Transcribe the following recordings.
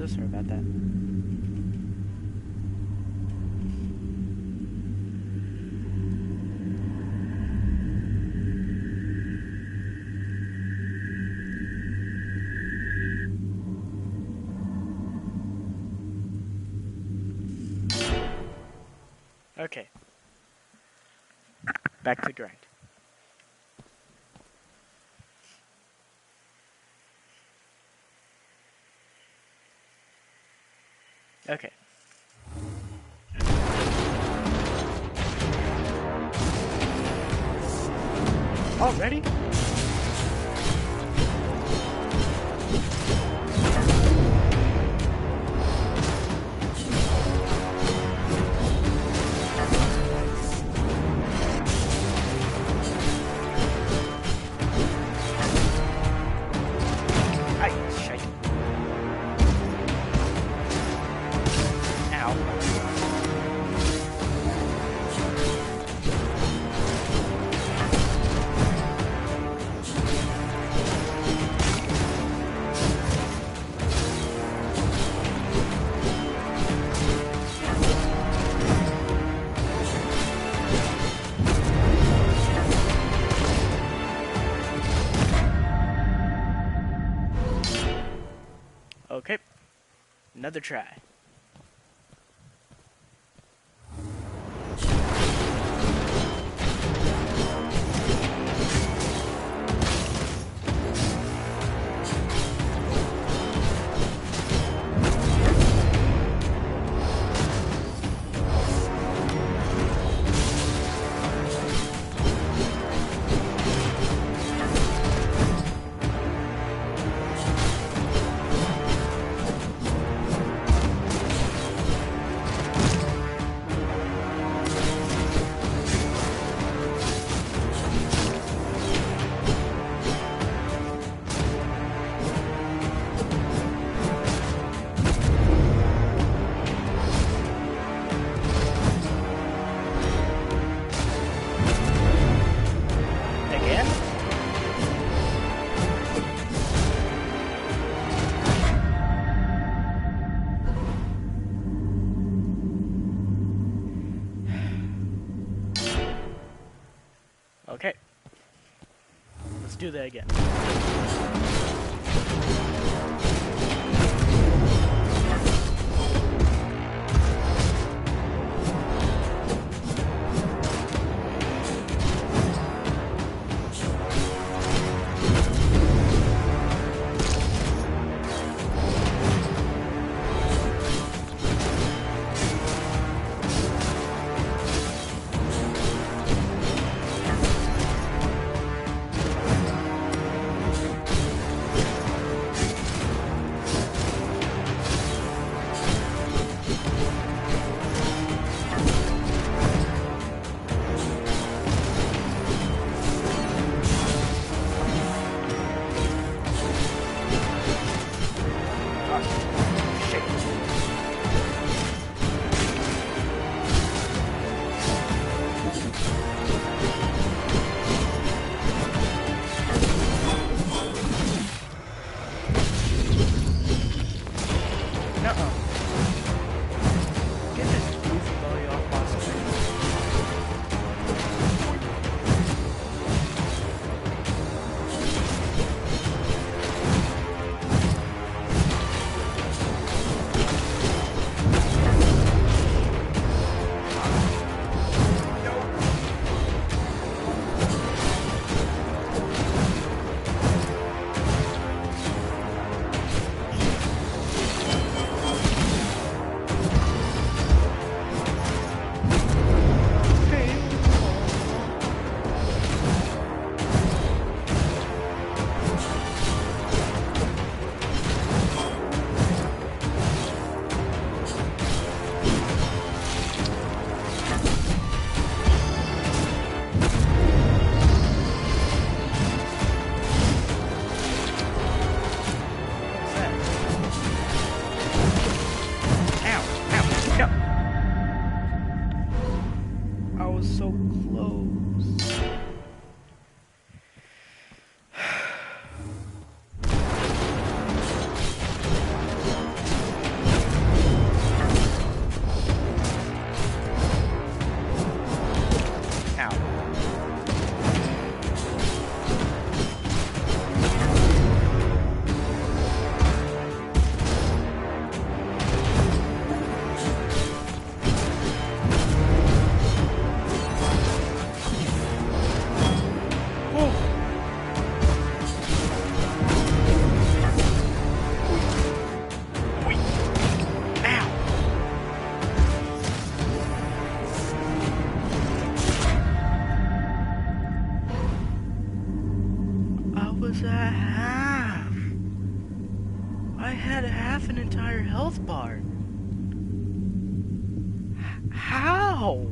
So sorry about that. Okay. Back to the grind. Okay. Already? Ay, shite. Okay. Another try. Again? Okay. Let's do that again. entire health bar. How?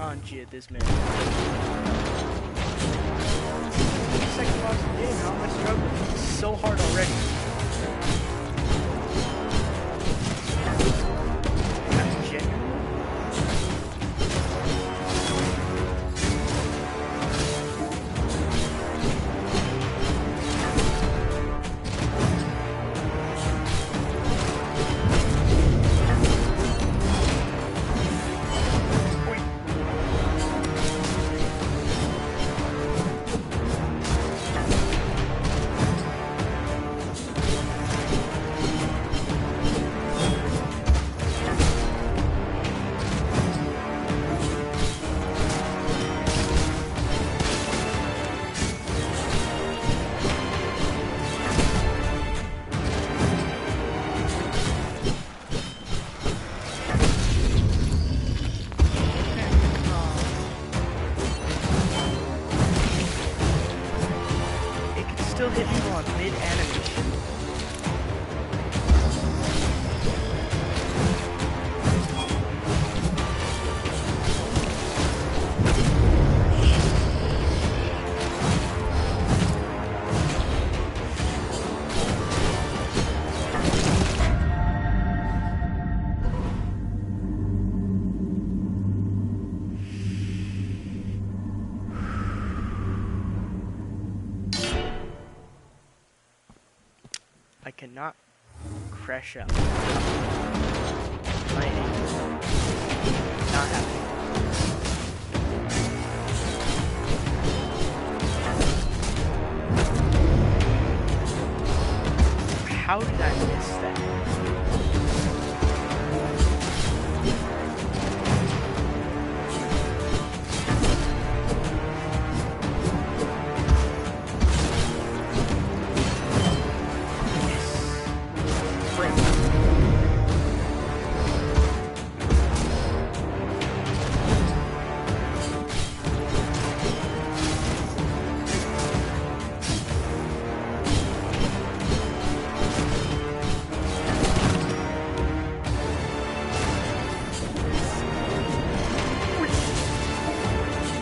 On shit, this man. Second boss of the game, how am I struggling? It's so hard already. That's genuine. Still hit you on mid-animation. I cannot crash out. My aim is not happening. How did I miss that?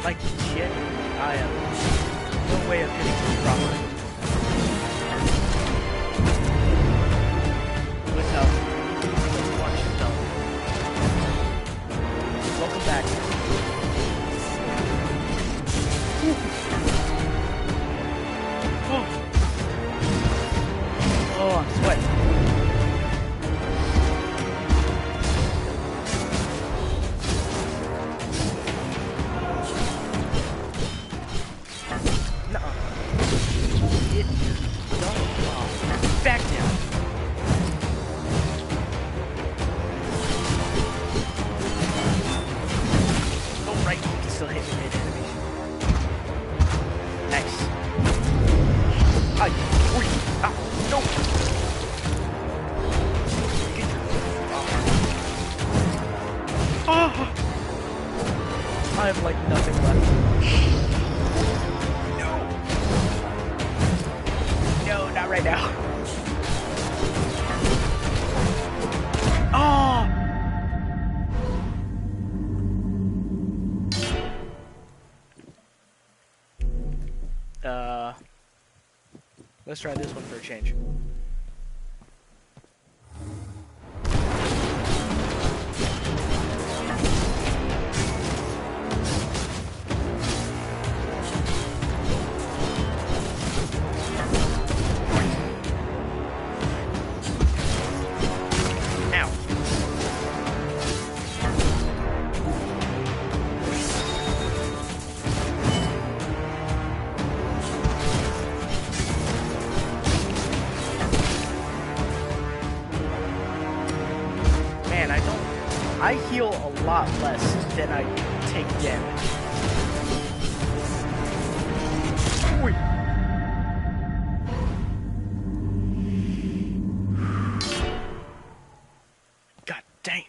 Like shit, I have no way of hitting this properly. Without watching them. Welcome back. Oh, I'm sweating. Back down. Go right, you can still hit me mid-animation. Nice. Ay, oi, ah, no! Get your... Oh. I have like nothing left. No, not right now. Oh! Let's try this one for a change. I heal a lot less than I take damage. Oy. God damn.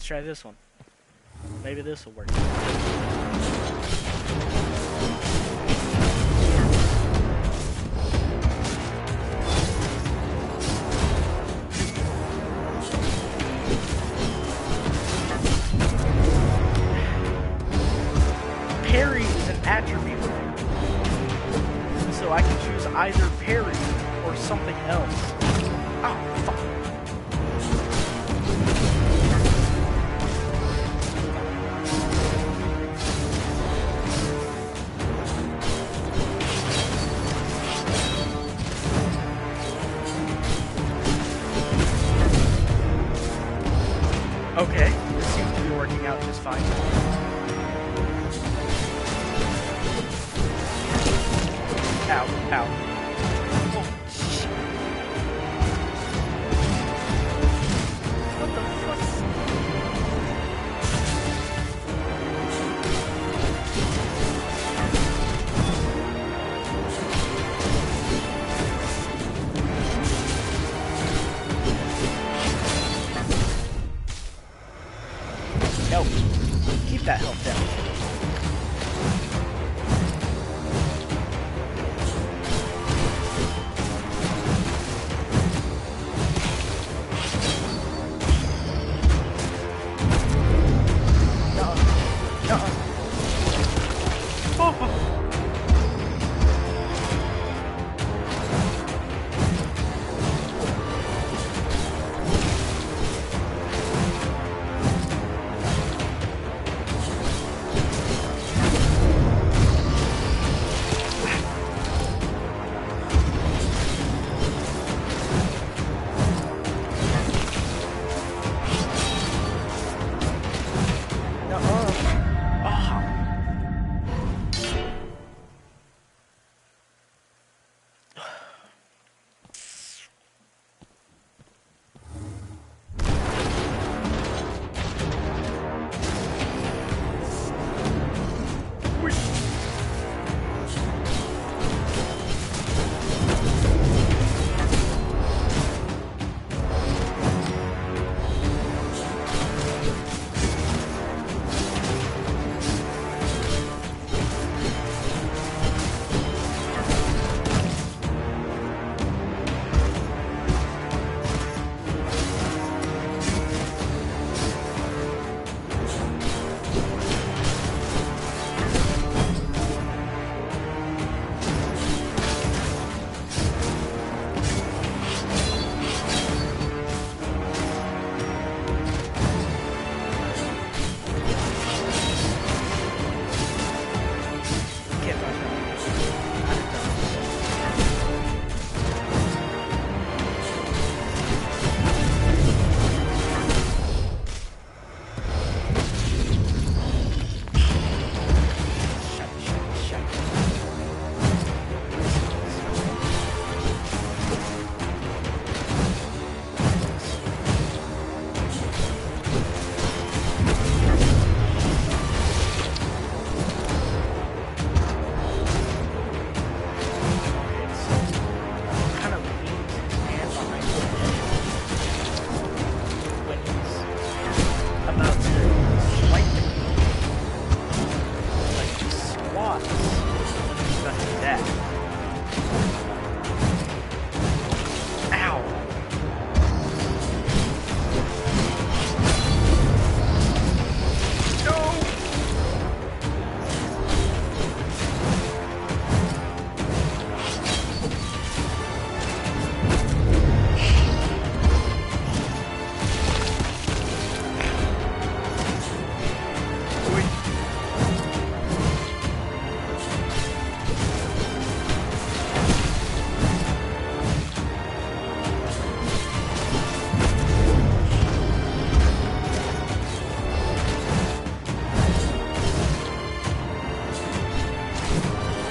Let's try this one. Maybe this will work. Parry is an attribute, so I can choose either parry or something else. Oh, fuck. Okay, this seems to be working out just fine. Ow, ow. Oh, shit. What the fuck? No. Keep that health down.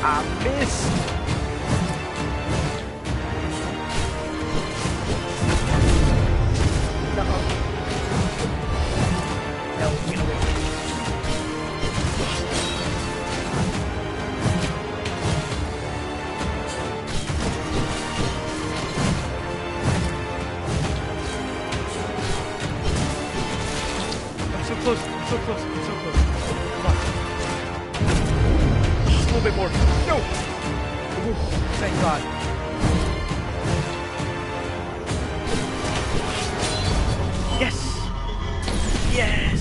I missed. No. No, you know what? close. It's so close. Come on. Just a little bit more. No! Ooh, thank God. Yes! Yes!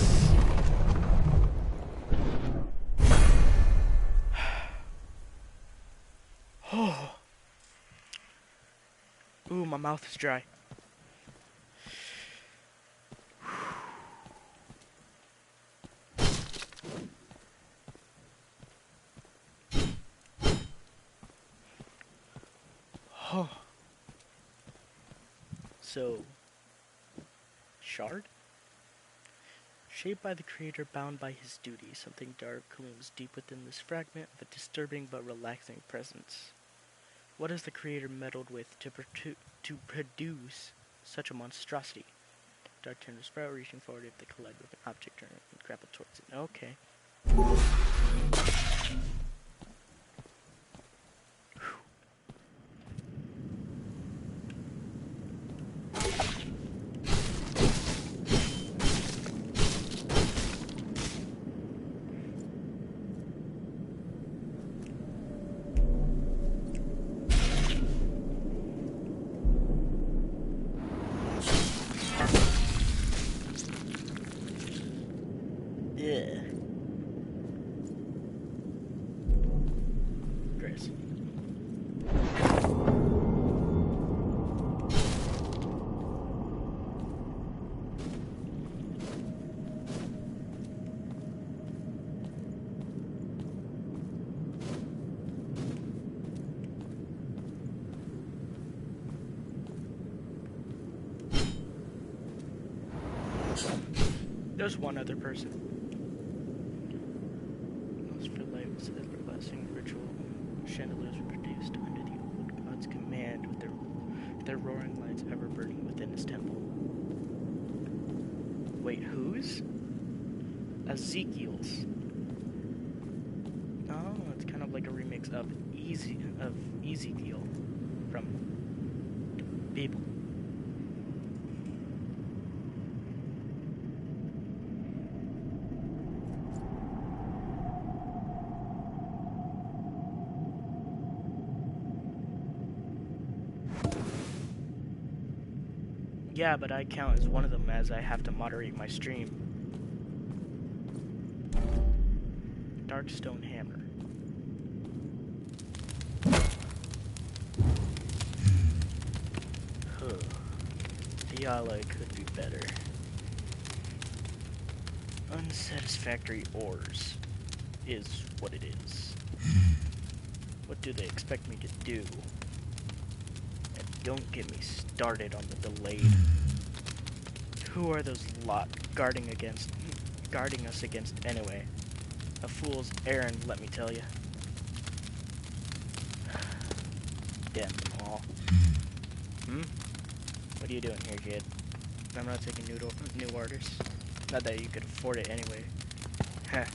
Oh. Ooh, my mouth is dry. Oh. So, shard? Shaped by the creator, bound by his duty, something dark looms deep within this fragment of a disturbing but relaxing presence. What has the creator meddled with to produce such a monstrosity? Dark tender sprout reaching forward if they collide with an object or grapple towards it. Okay. Yeah. Chris. There's one other person. For life was an everlasting ritual. Chandeliers were produced under the old god's command, with their roaring lights ever burning within his temple. Wait, whose? Ezekiel's. Oh, it's kind of like a remix of Ezekiel from People. Yeah, but I count as one of them as I have to moderate my stream. Darkstone Hammer. Huh. The ally could be better. Unsatisfactory ores is what it is. What do they expect me to do? And don't get me started on the delayed. Who are those lot guarding us against anyway? A fool's errand, let me tell you. Damn them all. What are you doing here, kid? I'm not taking new orders. Not that you could afford it anyway. Huh.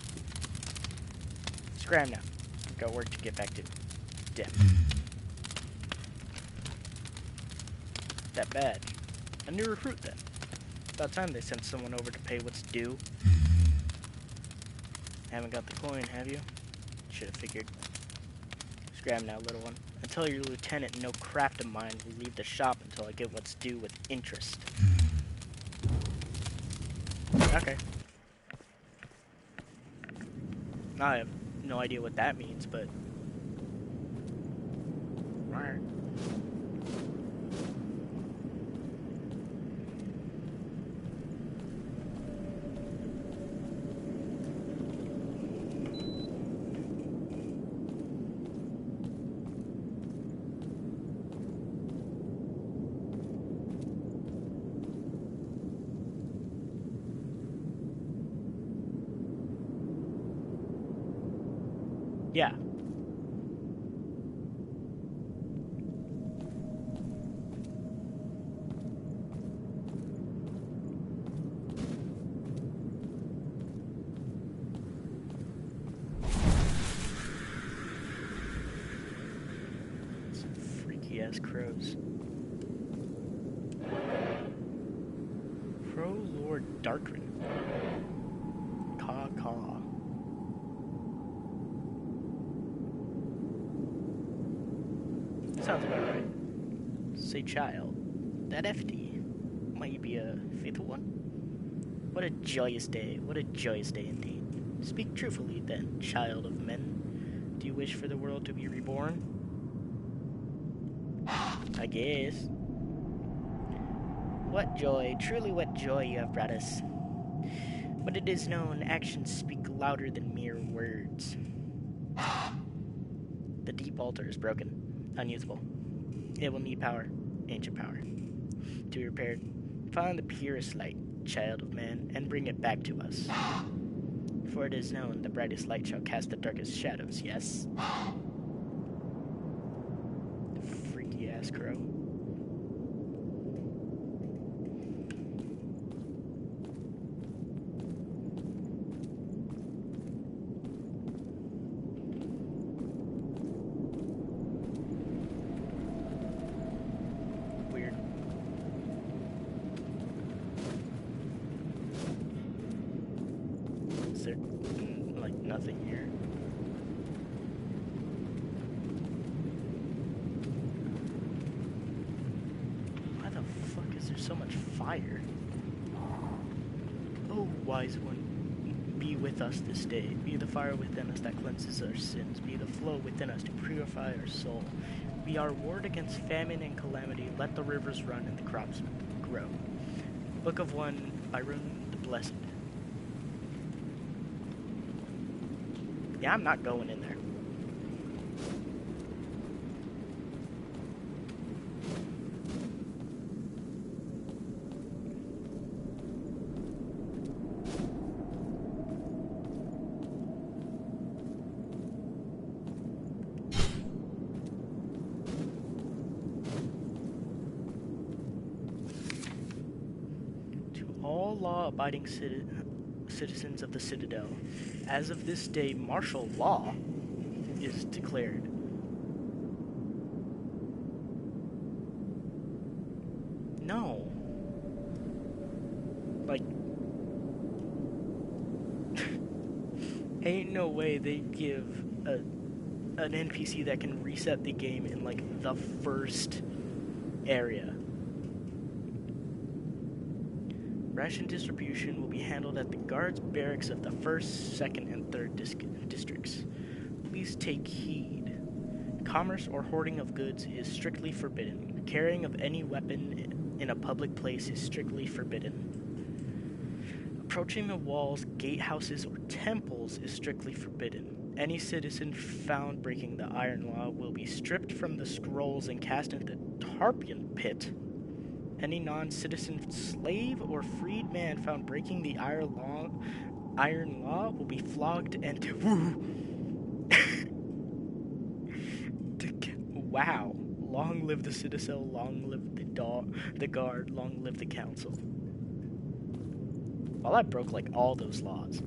Scram now. I've got work to get back to. Damn. That badge. A new recruit then. About time they sent someone over to pay what's due. Haven't got the coin, have you? Should have figured. Scram now, little one. And tell your lieutenant no craft of mine will leave the shop until I get what's due with interest. Okay. I have no idea what that means, but... Alright. Yeah. Some freaky ass crows. Crow Lord Darkrin. sounds about right. Say child. That FD might be a faithful one. What a joyous day. What a joyous day indeed. Speak truthfully then, child of men. Do you wish for the world to be reborn? I guess. What joy, truly what joy you have brought us. But it is known actions speak louder than mere words. The deep altar is broken, unusable. It will need power, ancient power, to be repaired. Find the purest light, child of man, and bring it back to us. For it is known the brightest light shall cast the darkest shadows, yes? Freaky ass crow. Weird. Is there, like, nothing here? Why the fuck is there so much fire? Oh, wise one, be with us this day. Be the fire within us that cleanses our sins. Be the flow within us to purify our soul. Be our ward against famine and calamity. Let the rivers run and the crops grow. Book of 1, Byron the Blessed. Yeah, I'm not going in there. To all law-abiding citizens of the Citadel, as of this day, martial law is declared. No. Like, ain't no way they give an NPC that can reset the game in, like, the first area. Ration distribution will be handled at the guards' barracks of the 1st, 2nd, and 3rd districts. Please take heed. Commerce or hoarding of goods is strictly forbidden. Carrying of any weapon in a public place is strictly forbidden. Approaching the walls, gatehouses, or temples is strictly forbidden. Any citizen found breaking the iron law will be stripped from the scrolls and cast into the Tarpian pit. Any non-citizen slave or freed man found breaking the iron law will be flogged and wow. Long live the citadel, long live the guard, long live the council. Well, I broke, like, all those laws.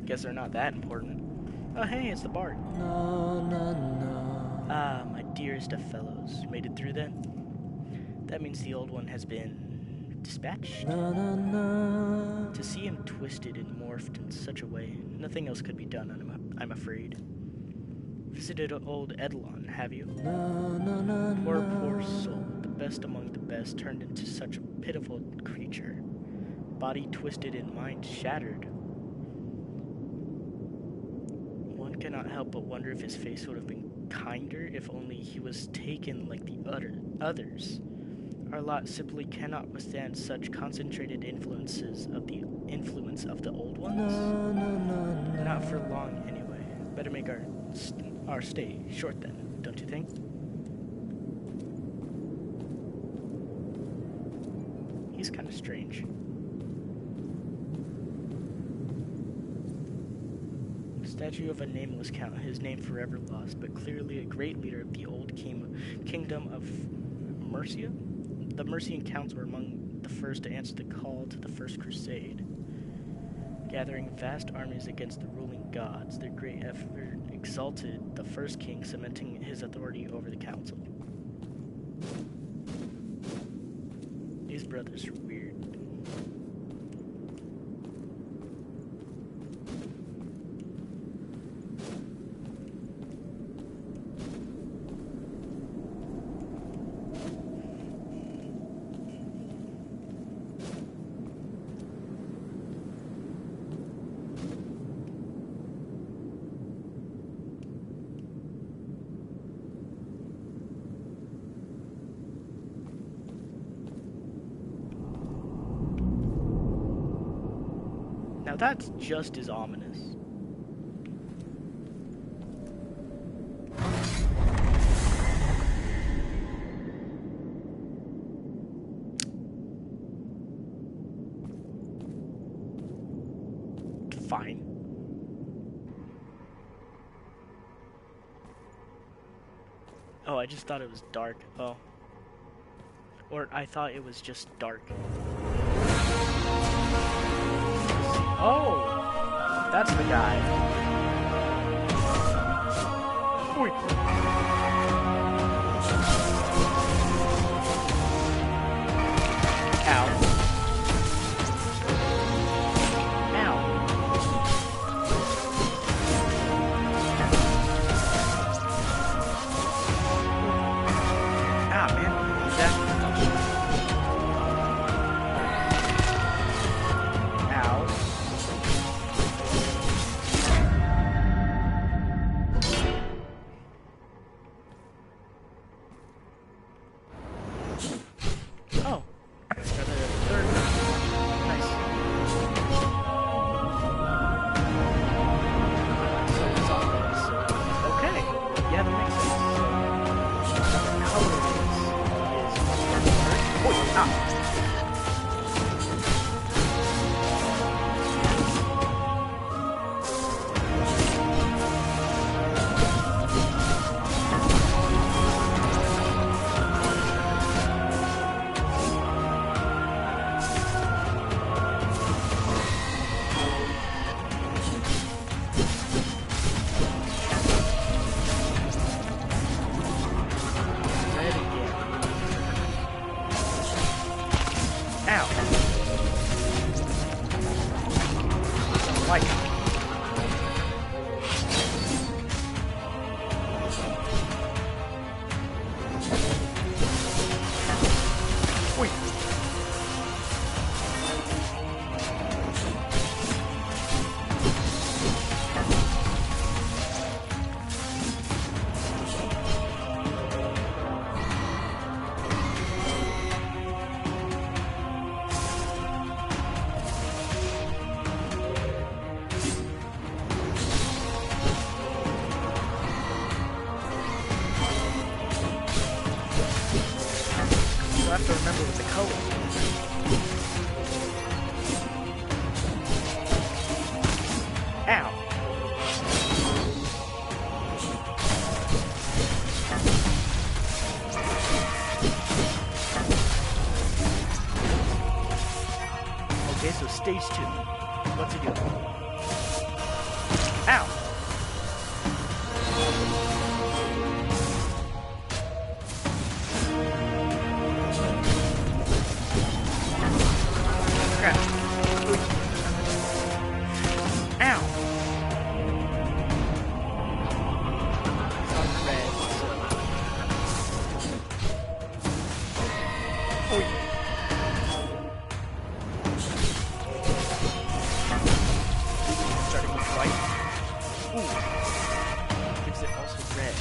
Guess they're not that important. Oh, hey, it's the bard. No, no, no. Ah, my dearest of fellows. Made it through then? That means the old one has been dispatched? No, no, no. To see him twisted and morphed in such a way, nothing else could be done, I'm afraid. Visited old Edelon, have you? No, no, no, Poor, no. poor soul, the best among the best, turned into such a pitiful creature. Body twisted and mind shattered. One cannot help but wonder if his face would have been kinder if only he was taken like the others. Our lot simply cannot withstand such concentrated influence of the old ones. No, no, no, no. Not for long, anyway. Better make our stay short then, don't you think? He's kind of strange. Statue of a nameless count, his name forever lost, but clearly a great leader of the old kingdom of Mercia. The Mercian counts were among the first to answer the call to the First Crusade, gathering vast armies against the ruling gods. Their great effort exalted the first king, cementing his authority over the council. These brothers are weird. that's just as ominous. Fine. Oh, I just thought it was dark. Oh. Or I thought it was just dark. Oh! That's the guy. Oi. Ow. Ow. Ah, man. Ow. Oh. Got a third. Nice. So it's all those. Okay. Yeah, that makes sense. So, the color is oh, ah. Red again. Ow. Don't like it. Wait. So I have to remember what the color is. Ow. Okay, so stage 2. What's he doing? Ow. Crap. Ow. It's on red, so. Oi. Starting with white. Ooh. Gives it also red.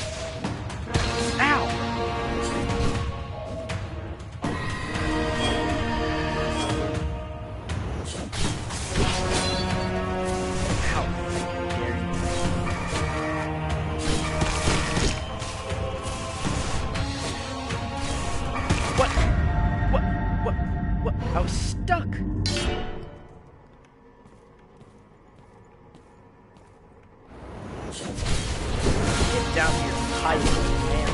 Ow! How dare you? What? What? I was stuck! Get down here, hide, man.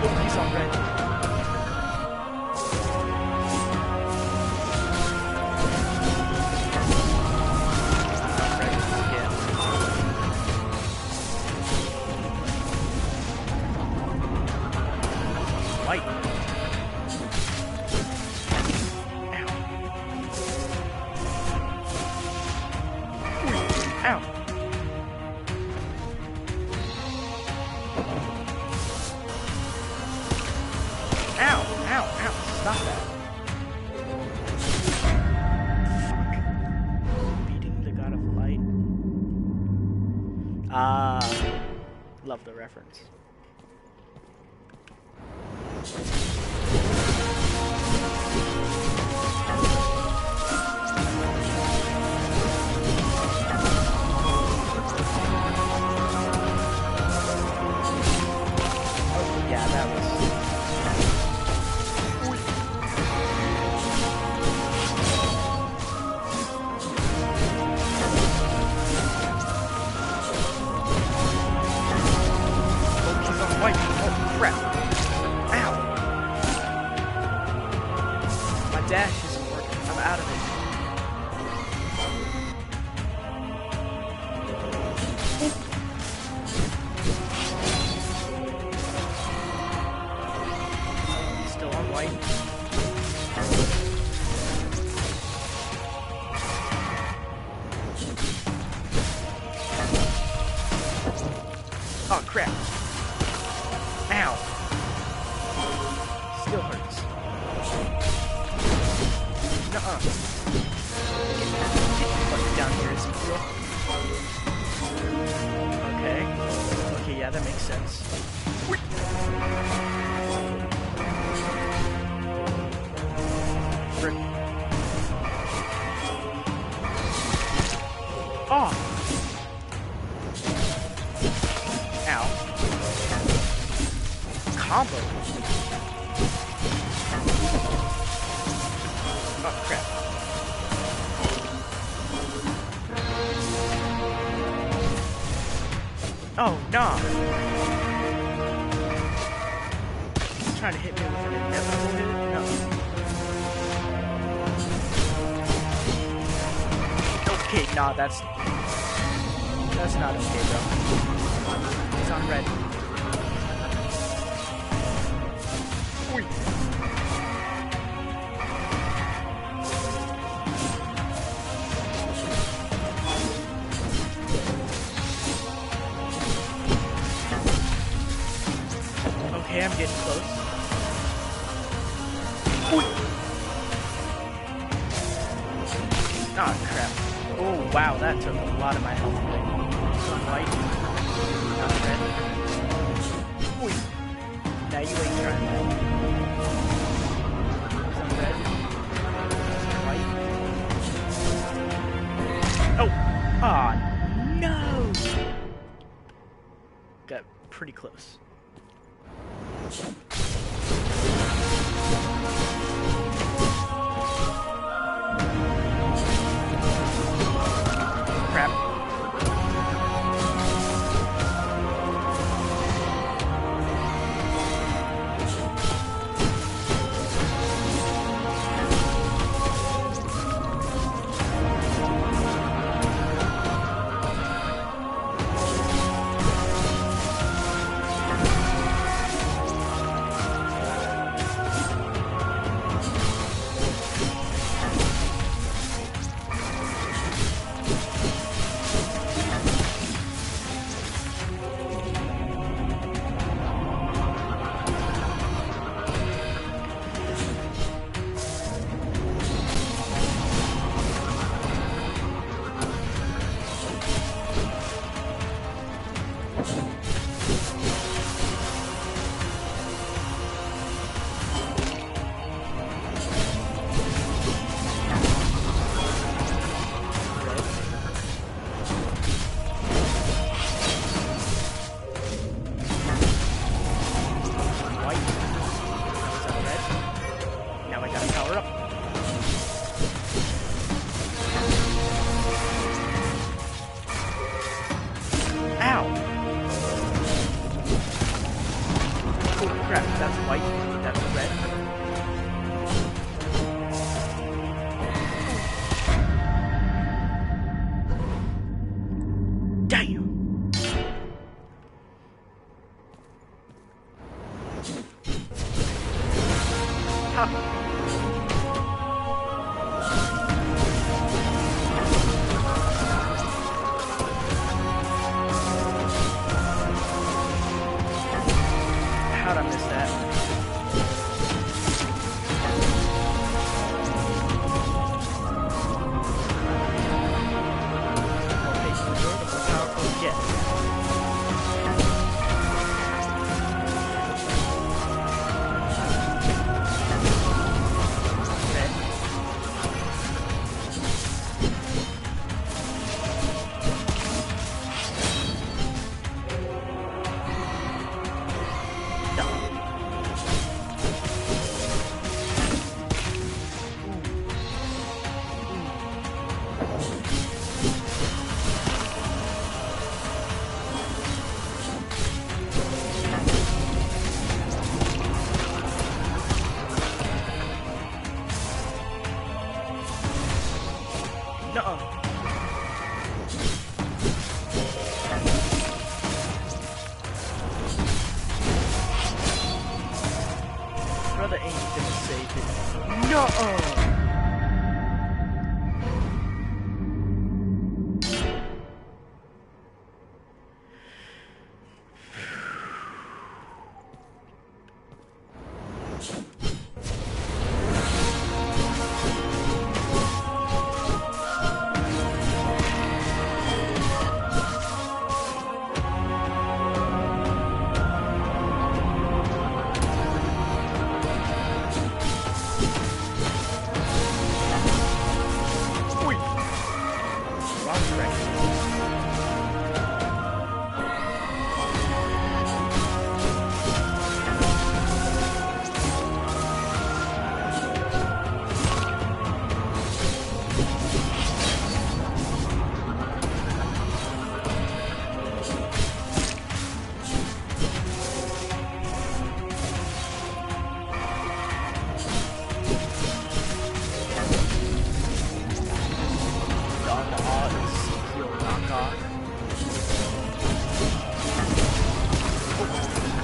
Oh, he's on red. White. Ow. Ooh. Ow. Ow. Ow. Ow. Stop that. Ah, love the reference. Oh, yeah, that was... White. Oh, crap. Ow. My dash isn't working. I'm out of it. Still on white. Oh, crap. Ow. Still hurts. Nuh-uh. Get your butt down here, Ezekiel. Okay. Okay, yeah, that makes sense. Frick. Oh! Ow. Combo. Oh, crap. Oh, nah. He's trying to hit me with an inevitable. No. Okay, nah, that's not okay, though. He's on red. Okay, I'm getting close. Ah, crap. Oh, wow, that took a lot of my health away. Sun white. Not red. Oy. Now you ain't trying that. Sun red. Sun white. Oh! Ah, no! Got pretty close. Crap. ain't gonna save it. No!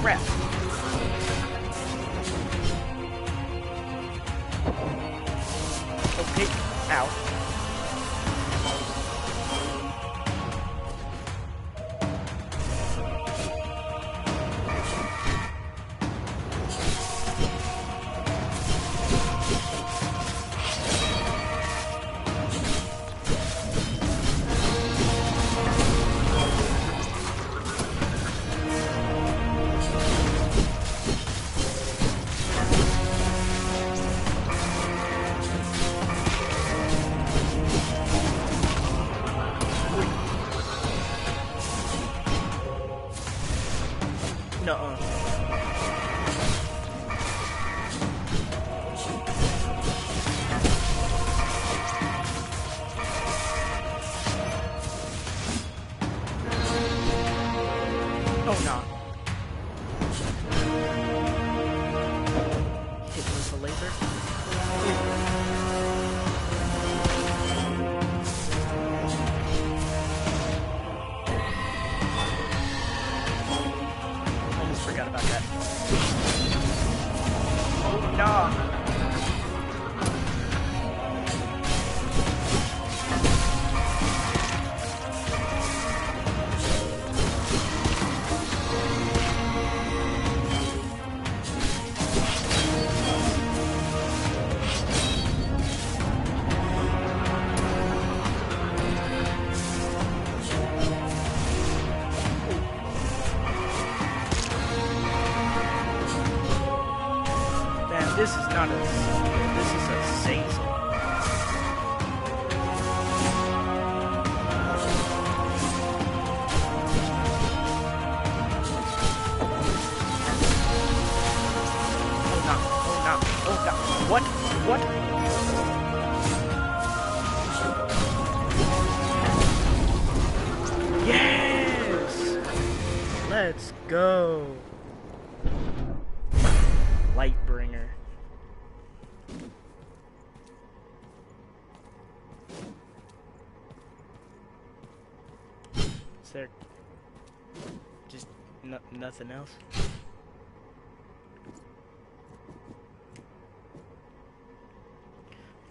Crap. Okay, ow. Nuh-uh. Oh, no. Hit with a laser. Almost forgot about that. Oh, no. This is not a... This is a Sazel. Oh no, oh no, oh no. What? What? Yes! Let's go. Lightbringer. Is there just nothing else?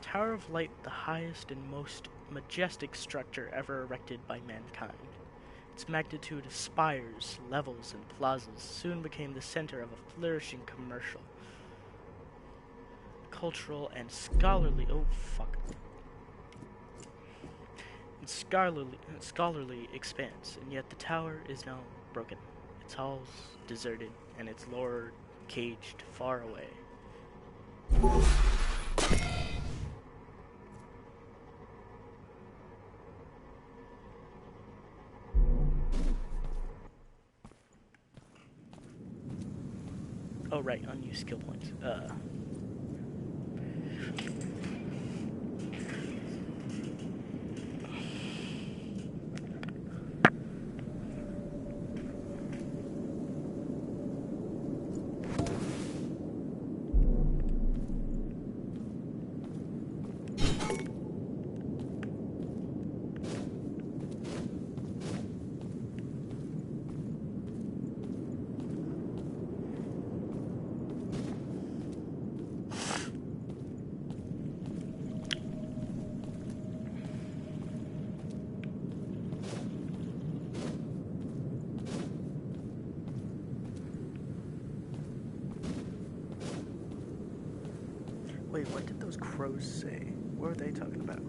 Tower of Light, the highest and most majestic structure ever erected by mankind. Its magnitude of spires, levels, and plazas soon became the center of a flourishing commercial, cultural, and scholarly... Oh, fuck. Scholarly expanse, and yet the tower is now broken. Its halls deserted, and its lord caged far away. Oh right, unused skill points. Wait, what did those crows say? What were they talking about?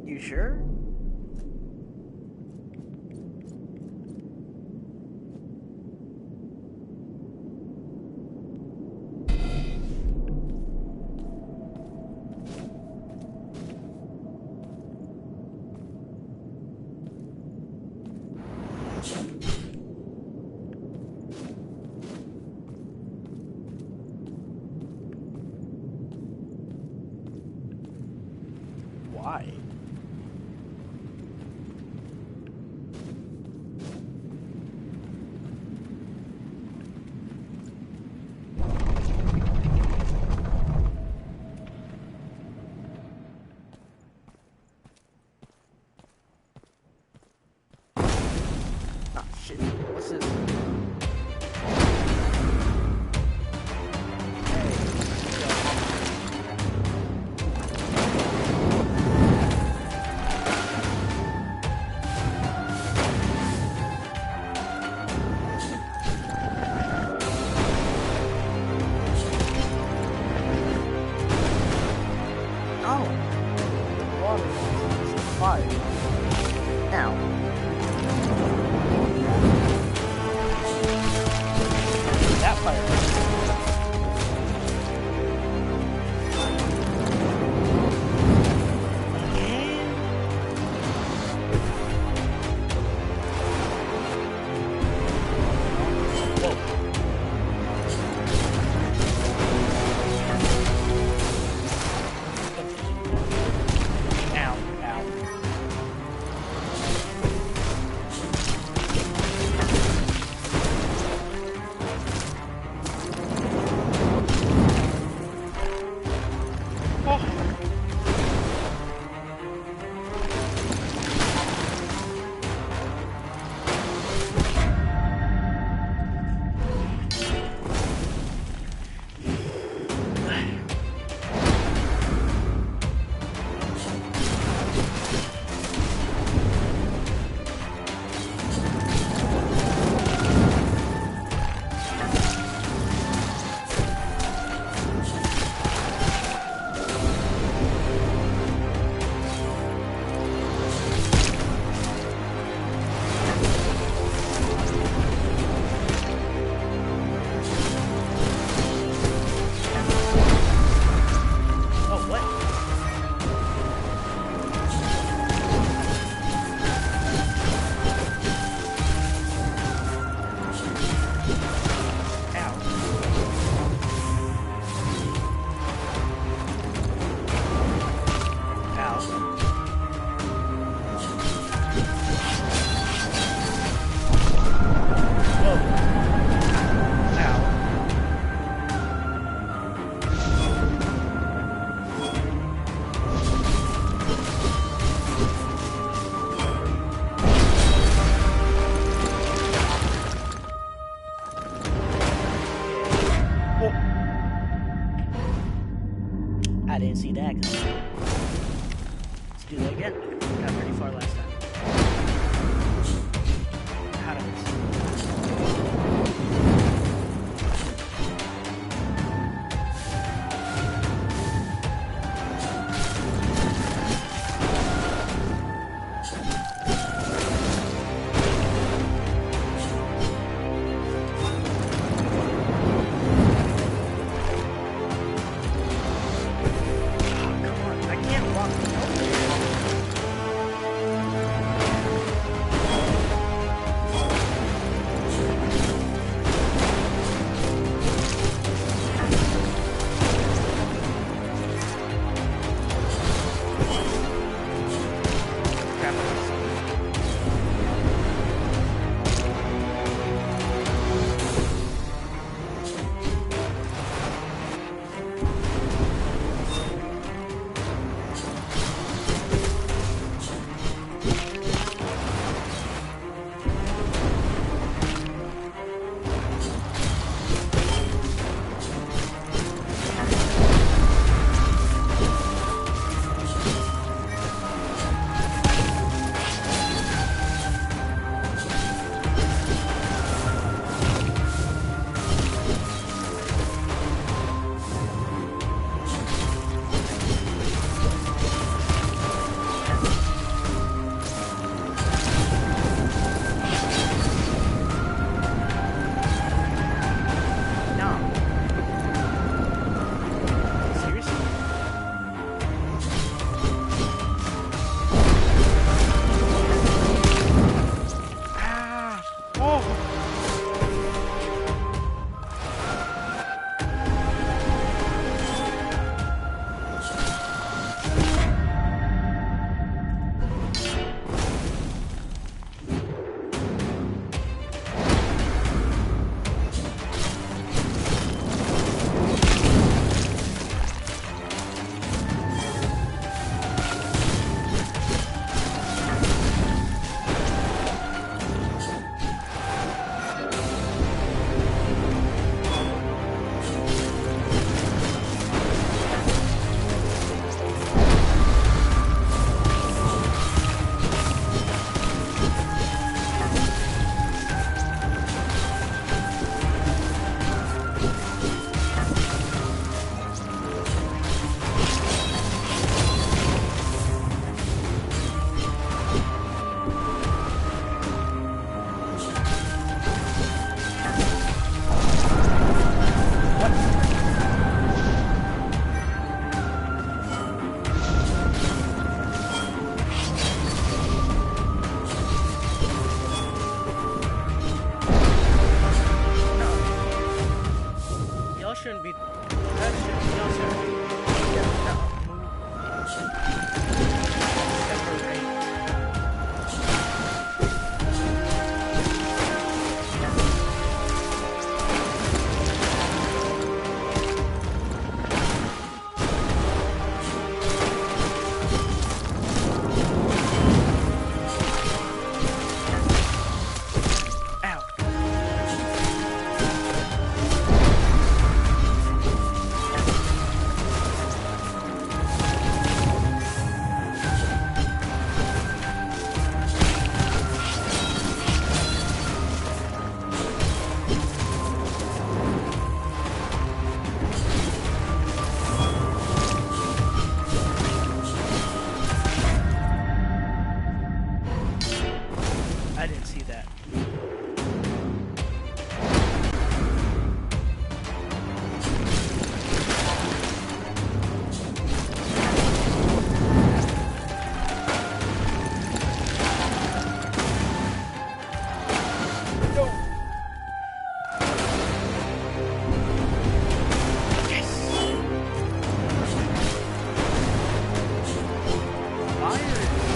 You sure? Why? Ah, shit. What's this? Oh! Water is fire. Now. That fire. I didn't see that coming. Let's do that again. Got pretty far last time. How did I miss?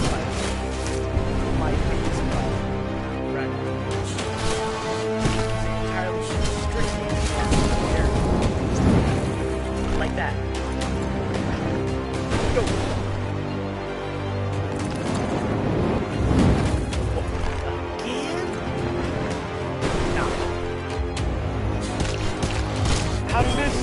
fire is my biggest problem. Right. It's entirely restricting there. Like that. Go. Again? No. How did this?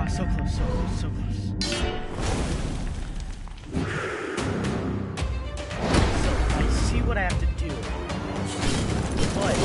So close, so close, so close. So, I see what I have to do. But...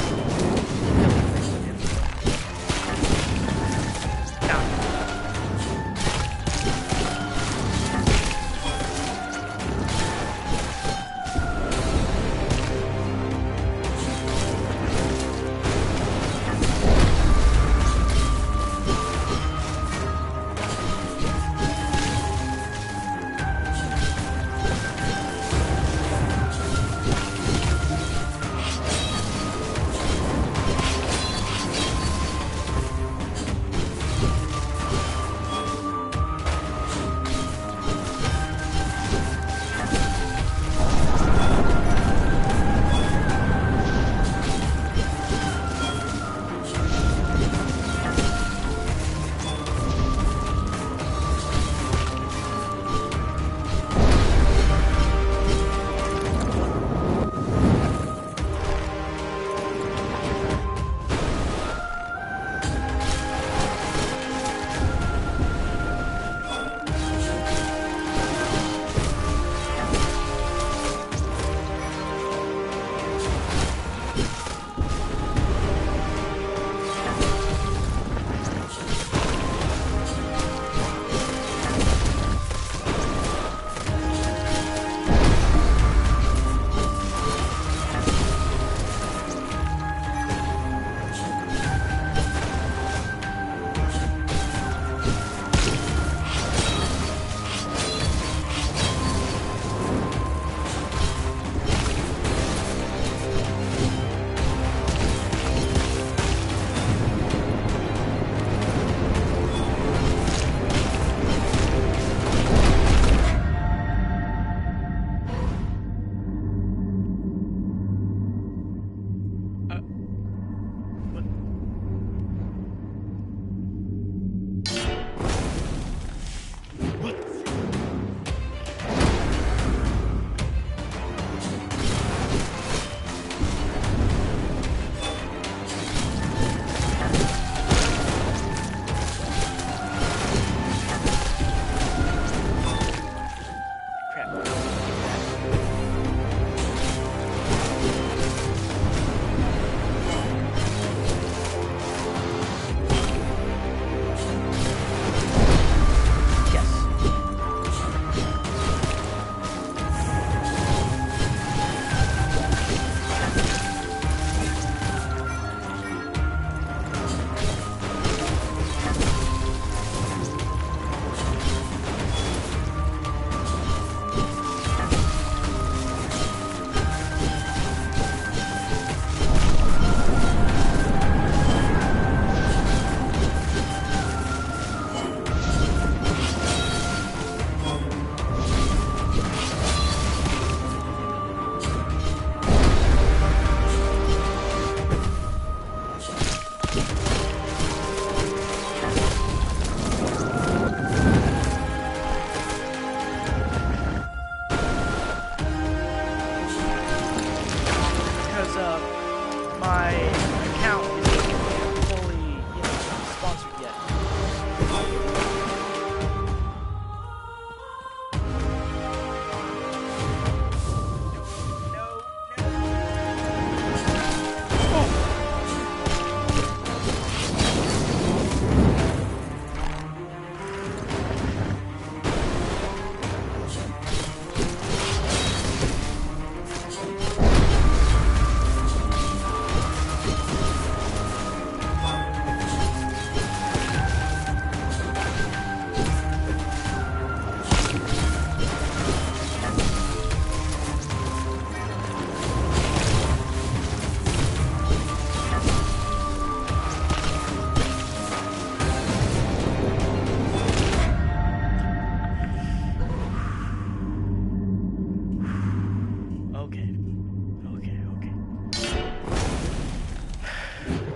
my account isn't fully, you know, sponsored yet.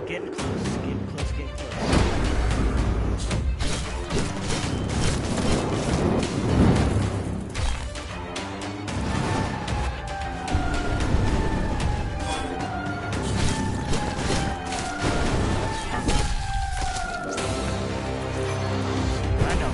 Getting close, getting close, getting close. I know.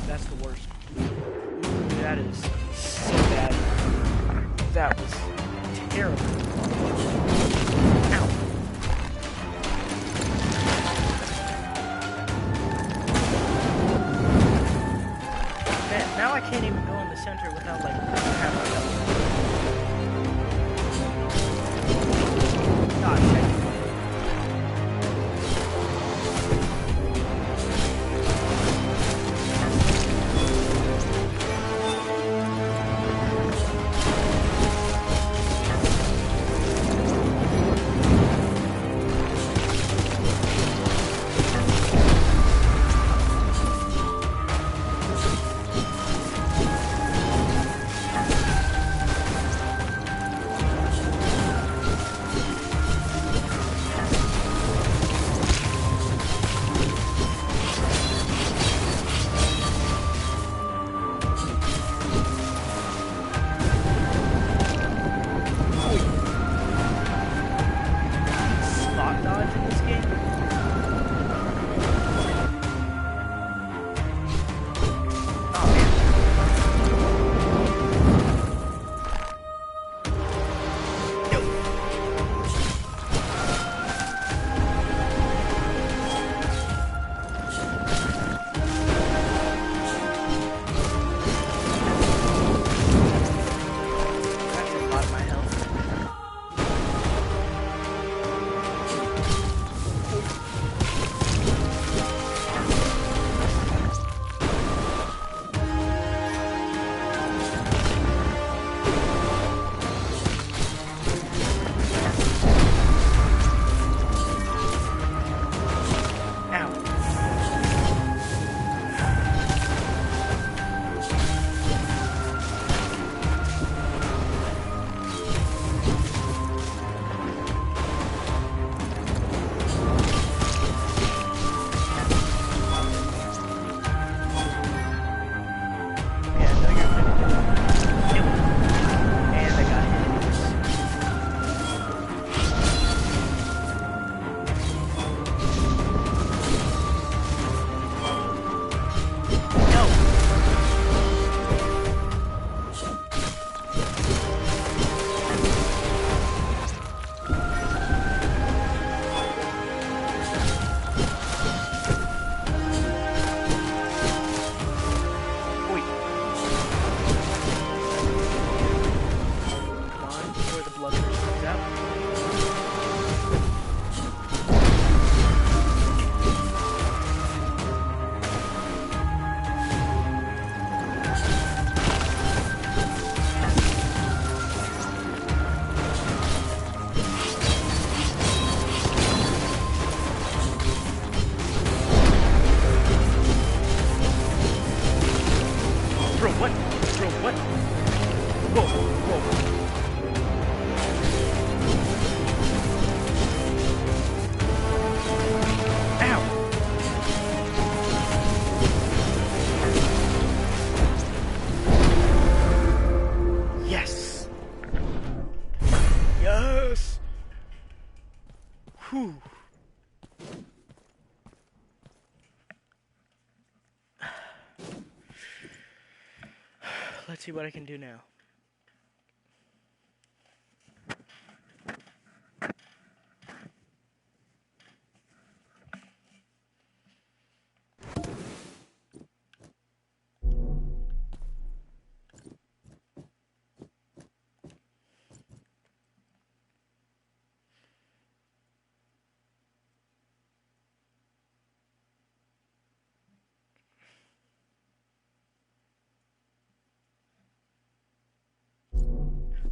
That's the worst. That is so bad. That was terrible. Ow. Man, now I can't even go in the center without like having to. God, shit. Whoa, whoa. Ow! Yes! Yes! Whew. Let's see what I can do now.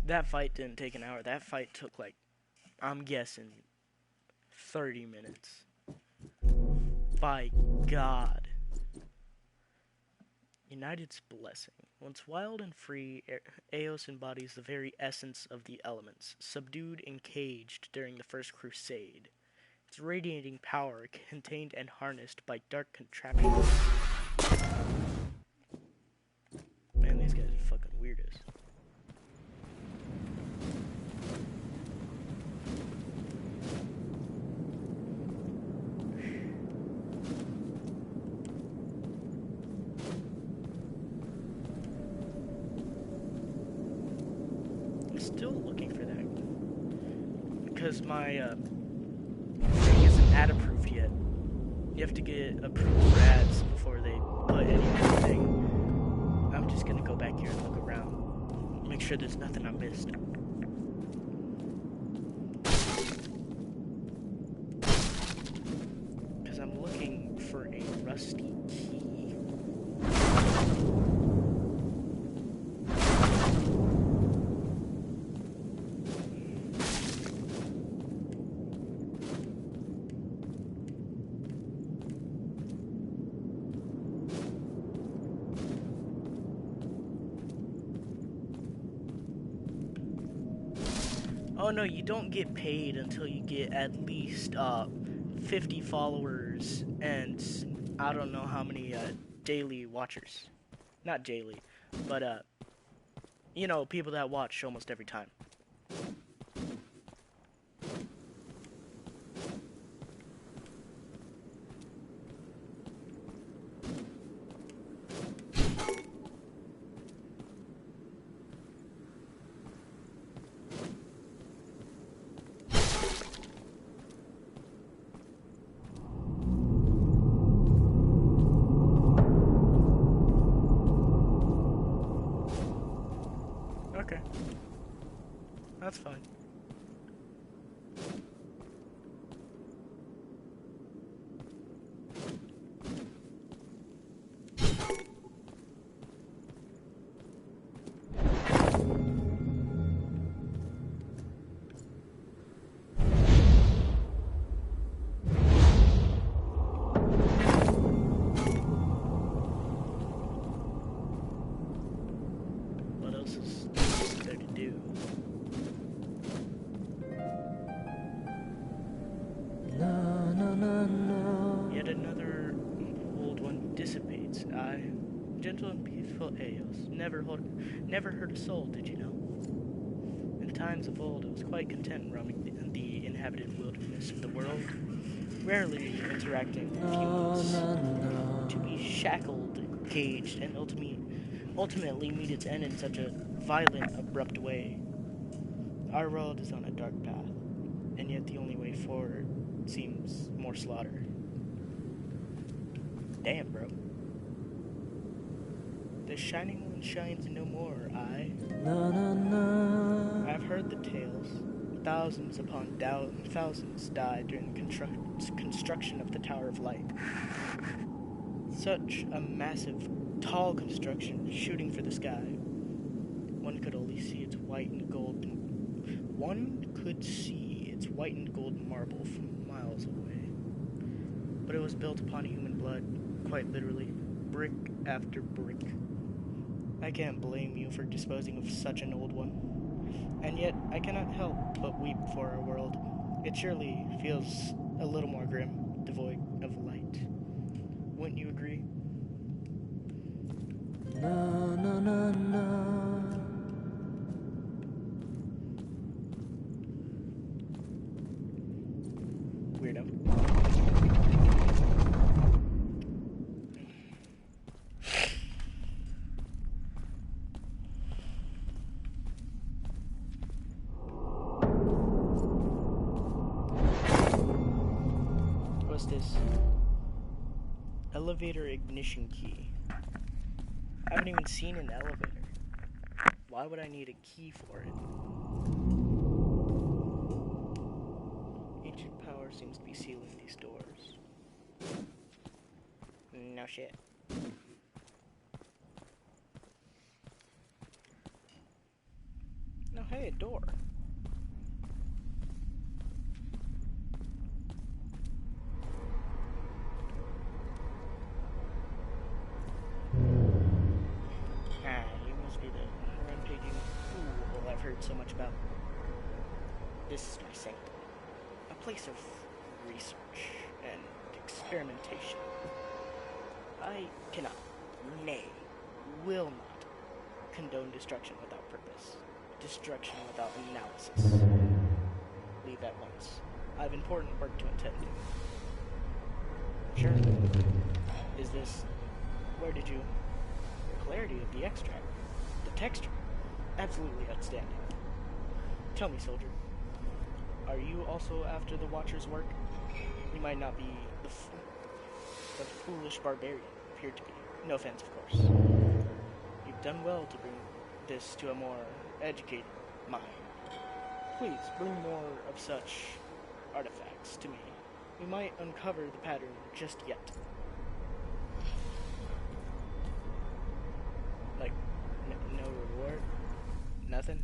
That fight didn't take an hour. That fight took like, I'm guessing, 30 minutes. By God. United's blessing. Once wild and free, Eos embodies the very essence of the elements, subdued and caged during the First Crusade. Its radiating power contained and harnessed by dark contraptions. Man, these guys are fucking weirdos. Still looking for that because my thing isn't ad approved yet. You have to get approved for ads before they put anything. I'm just gonna go back here and look around, make sure there's nothing I missed. Because I'm looking for a rusty key. Oh no, you don't get paid until you get at least 50 followers and I don't know how many daily watchers. Not daily, but you know, people that watch almost every time. Okay. That's fine. What else is there to do? No, no, no, no. Yet another old one dissipates. I, gentle and peaceful Eos, never hurt a soul, did you know? In times of old, it was quite content roaming the inhabited wilderness of the world, rarely interacting with humans. No. To be shackled, caged, and ultimately meet its end in such a violent, abrupt way. Our world is on a dark path, and yet the only way forward seems more slaughter. Damn, bro. The shining one shines no more, No. I've heard the tales. Thousands upon thousands died during the construction of the Tower of Light. Such a massive, tall construction shooting for the sky. One could only see its white and gold. One could see its white and gold marble from miles away. But it was built upon human blood, quite literally, brick after brick. I can't blame you for disposing of such an old one. And yet, I cannot help but weep for our world. It surely feels a little more grim, devoid of light. Wouldn't you agree? No, no, no, no. Weirdo. What's this? Elevator ignition key. I haven't even seen an elevator. Why would I need a key for it? Ancient power seems to be sealing these doors. No shit. No, hey, a door. You must be the rampaging fool I've heard so much about. This is my sanctum, a place of research and experimentation. I cannot, nay, will not, condone destruction without purpose, destruction without analysis. Leave at once. I have important work to attend to. Sure. Is this... Where did you... The clarity of the extract. The texture. Absolutely outstanding. Tell me, soldier. Are you also after the Watcher's work? You might not be the foolish barbarian you appear to be. No offense, of course. You've done well to bring this to a more educated mind. Please, bring more of such artifacts to me. We might uncover the pattern just yet. Like, no reward? Nothing?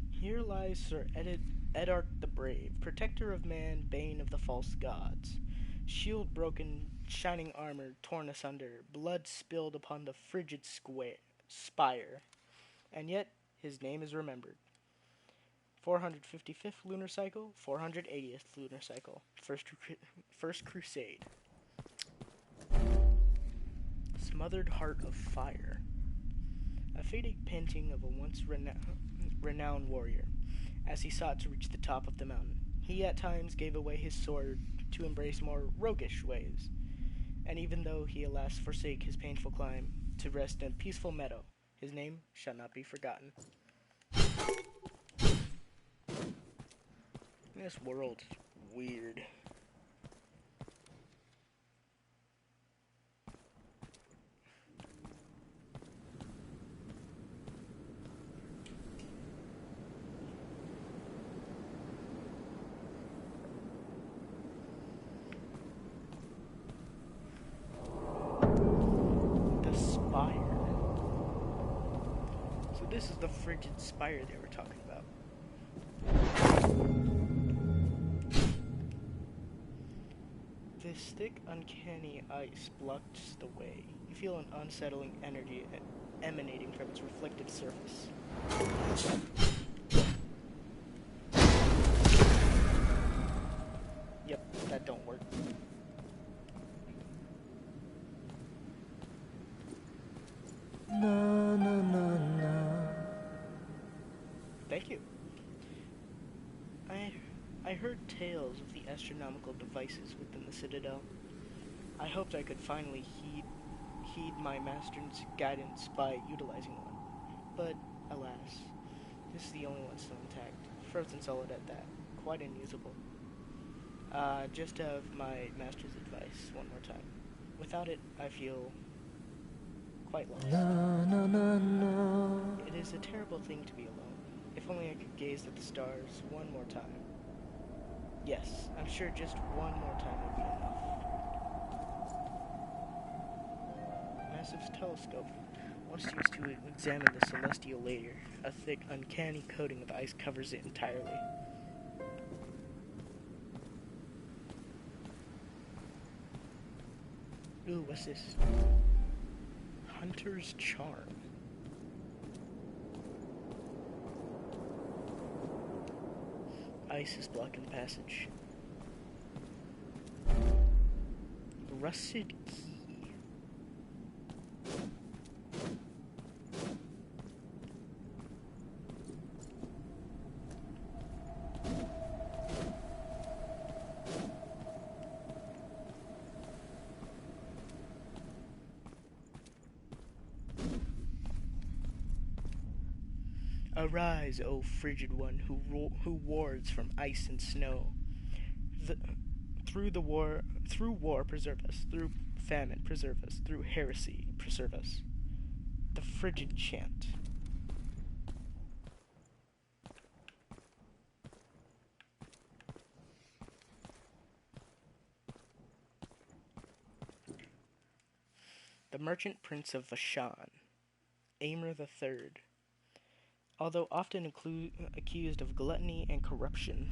Here lies Sir Eddard the Brave, protector of man, bane of the false gods. Shield broken, shining armor torn asunder, blood spilled upon the frigid spire. And yet, his name is remembered. 455th lunar cycle, 480th lunar cycle, First Crusade. Smothered Heart of Fire. A faded painting of a once renowned warrior. As he sought to reach the top of the mountain, he at times gave away his sword to embrace more roguish ways. And even though he alas forsake his painful climb to rest in a peaceful meadow, his name shall not be forgotten. This world, weird. The spire. So this is the frigid spire they were talking about. This thick, uncanny ice blocks the way. You feel an unsettling energy emanating from its reflective surface. Yep, that don't work. No, no, no, no. Thank you. I heard tales of the astronomical devices within the Citadel. I hoped I could finally heed my master's guidance by utilizing one. But, alas, this is the only one still intact. Frozen solid at that. Quite unusable. Just have my master's advice one more time. Without it, I feel quite lost. No, no, no, no. It is a terrible thing to be alone. If only I could gaze at the stars one more time. Yes, I'm sure just one more time would be enough. Massive telescope. Once used to examine the celestial layer. A thick, uncanny coating of ice covers it entirely. Ooh, what's this? Hunter's Charm. Ice is blocking the passage. Rusted Key. Arise, O frigid one who wards from ice and snow. Through war preserve us. Through famine preserve us. Through heresy preserve us. The frigid chant. The Merchant Prince of Vashan, Aimer III. Although often accused of gluttony and corruption,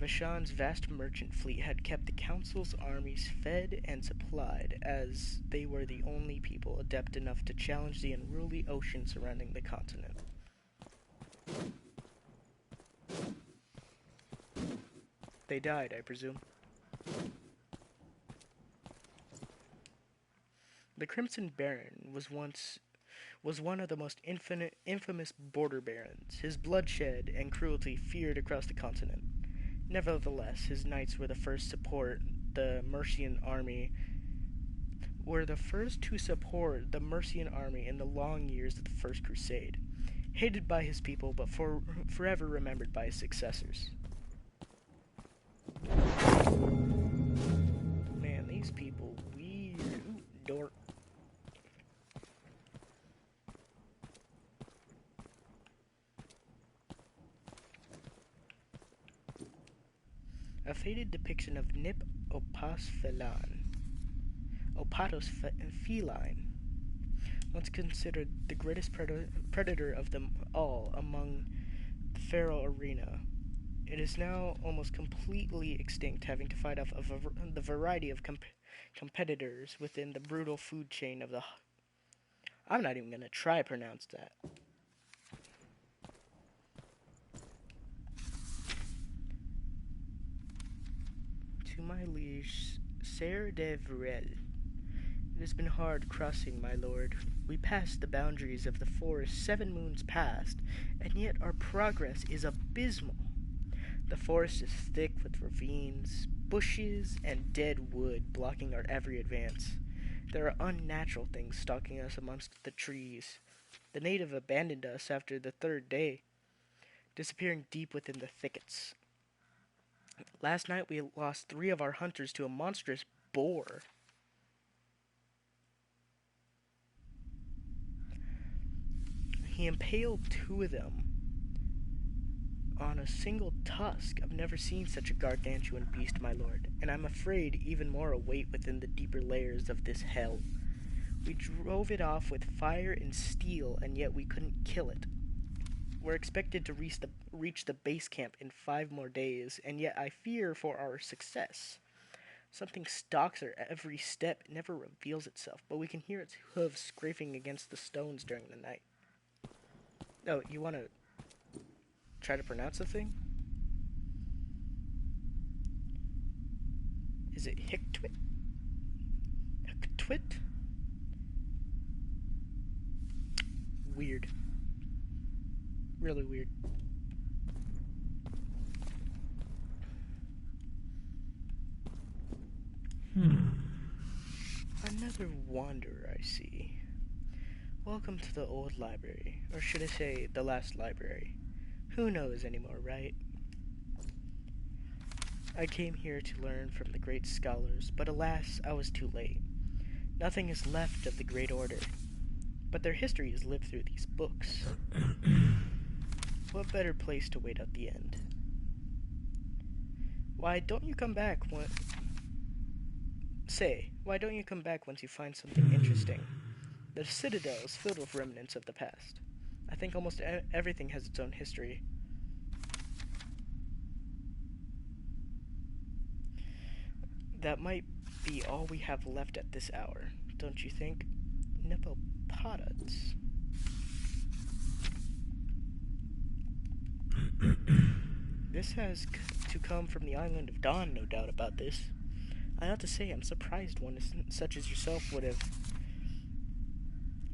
Vashan's vast merchant fleet had kept the Council's armies fed and supplied, as they were the only people adept enough to challenge the unruly ocean surrounding the continent. They died, I presume. The Crimson Baron was one of the most infamous border barons, his bloodshed and cruelty feared across the continent. Nevertheless, his knights were the first to support the Mercian army in the long years of the First Crusade, hated by his people but forever remembered by his successors. Man, these people weird. Ooh, dork. A faded depiction of Nip Opatos feline, once considered the greatest predator of them all among the feral arena. It is now almost completely extinct, having to fight off the variety of competitors within the brutal food chain of the... I'm not even going to try to pronounce that. To my liege, Sire de Vrel. It has been hard crossing, my lord. We passed the boundaries of the forest 7 moons past, and yet our progress is abysmal. The forest is thick with ravines, bushes, and dead wood blocking our every advance. There are unnatural things stalking us amongst the trees. The native abandoned us after the 3rd day, disappearing deep within the thickets. Last night we lost 3 of our hunters to a monstrous boar. He impaled 2 of them on a single tusk. I've never seen such a gargantuan beast, my lord, and I'm afraid even more await within the deeper layers of this hell. We drove it off with fire and steel, and yet we couldn't kill it. We're expected to reach the base camp in 5 more days, and yet I fear for our success. Something stalks her every step. It never reveals itself, but we can hear its hooves scraping against the stones during the night. Oh, you want to try to pronounce the thing? Is it Hictwit? Hictwit? Weird. Really weird. Another wanderer, I see. Welcome to the old library, or should I say, the last library. Who knows anymore, right? I came here to learn from the great scholars, but alas, I was too late. Nothing is left of the Great Order, but their history is lived through these books. What better place to wait out the end? Why don't you come back why don't you come back once you find something interesting? The Citadel is filled with remnants of the past. I think almost everything has its own history. that might be all we have left at this hour, don't you think? Nippopotads. This has to come from the island of Dawn, no doubt about this. I ought to say I'm surprised one such as yourself would have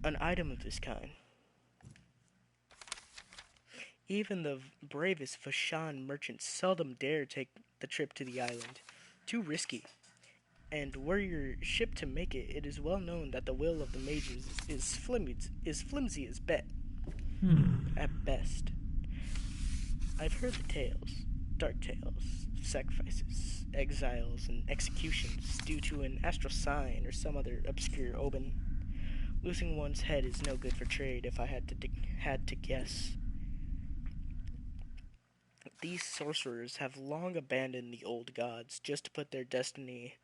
an item of this kind. Even the bravest Vashan merchants seldom dare take the trip to the island. Too risky. And were your ship to make it, it is well known that the will of the mages is flimsy as at best. I've heard the tales, dark tales, sacrifices, exiles, and executions due to an astral sign or some other obscure omen. Losing one's head is no good for trade if I had to guess. These sorcerers have long abandoned the old gods just to put their destiny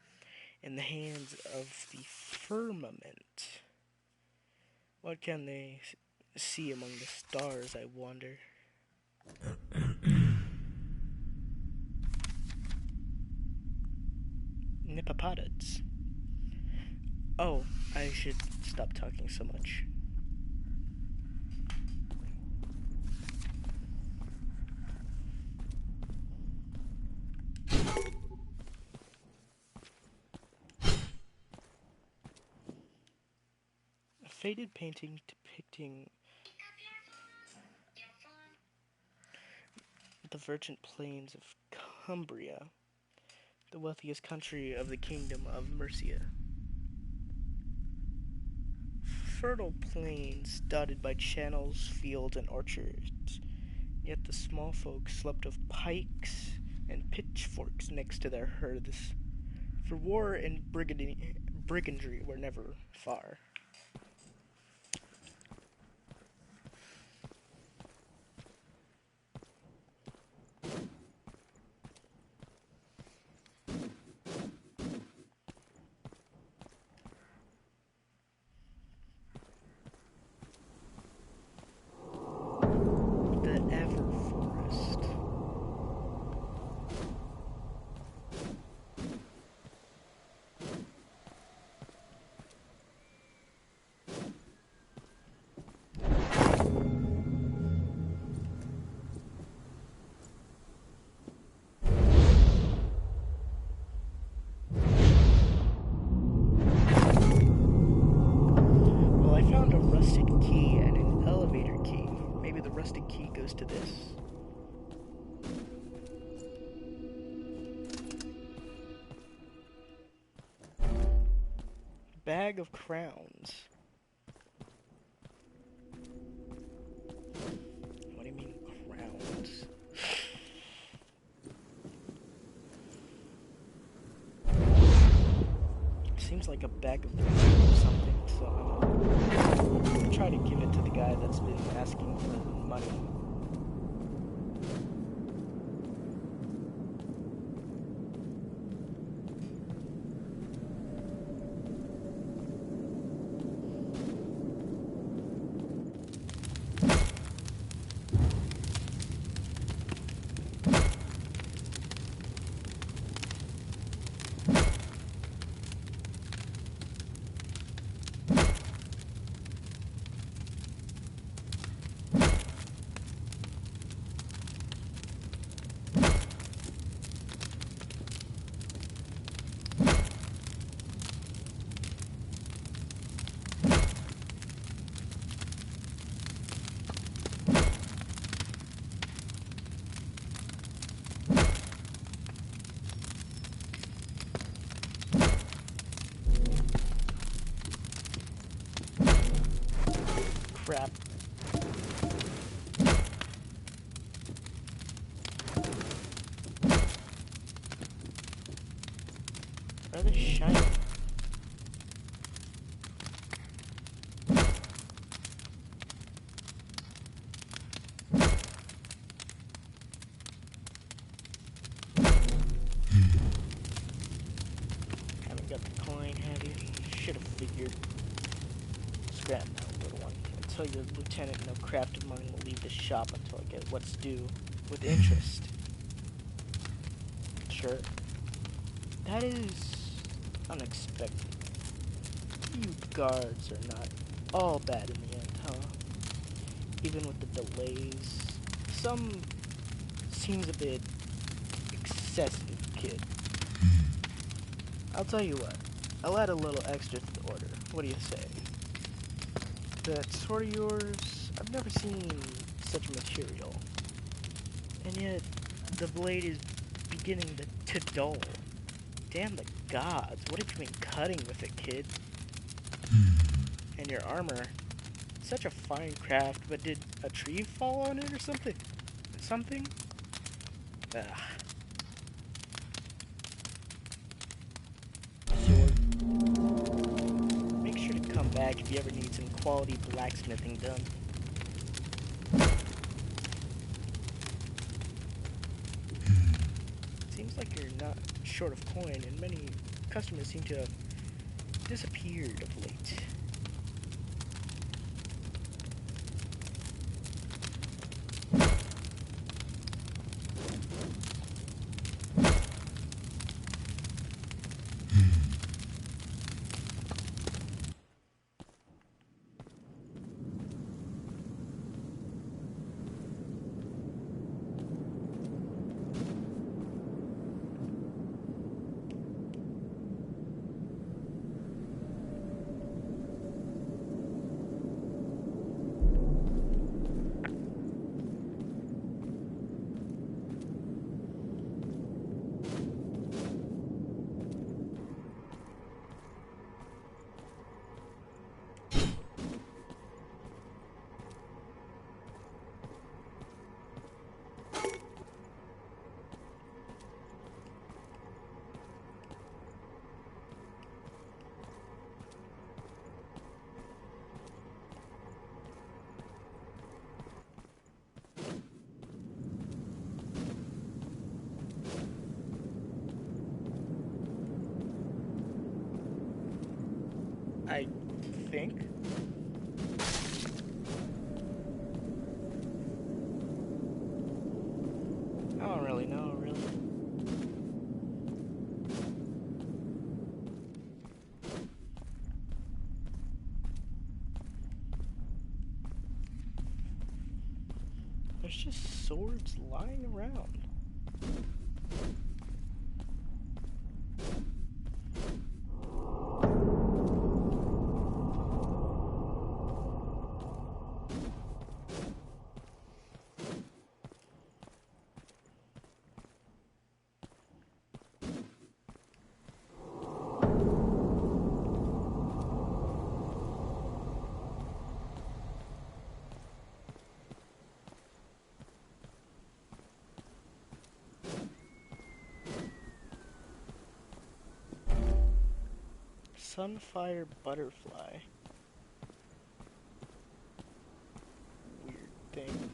in the hands of the firmament. What can they see among the stars, I wonder? Nippopotads. Oh, I should stop talking so much. A faded painting depicting the verdant plains of Cumbria, the wealthiest country of the kingdom of Mercia. Fertile plains dotted by channels, fields, and orchards, yet the small folk slept of pikes and pitchforks next to their hearths, for war and brigandry were never far. The Ever Forest. Well, I found a rusted key and an elevator key. Maybe the rusted key goes to this. Bag of crowns. What do you mean, crowns? Seems like a bag of crowns or something, so I'm gonna try to give it to the guy that's been asking for money. Crap. Are they shiny? Haven't got the coin, have you? Should have figured. Scrap now, little one. I tell your lieutenant no craft of mine will leave the shop until I get what's due, with interest. Sure. That is Unexpected. You guards are not all bad in the end, huh? Even with the delays. Some seems a bit excessive, kid. I'll tell you what. I'll add a little extra to the order. What do you say? That sword of yours, I've never seen such material. And yet, the blade is beginning to dull. Damn the gods, what have you been cutting with it, kid? And your armor, such a fine craft, but did a tree fall on it or something? Something? Ugh. Sword. Make sure to come back if you ever need some quality blacksmithing done. Seems like you're not short of coin, and many customers seem to have disappeared of late. I think. I don't really know, really. There's just swords lying around. Sunfire butterfly. Weird thing.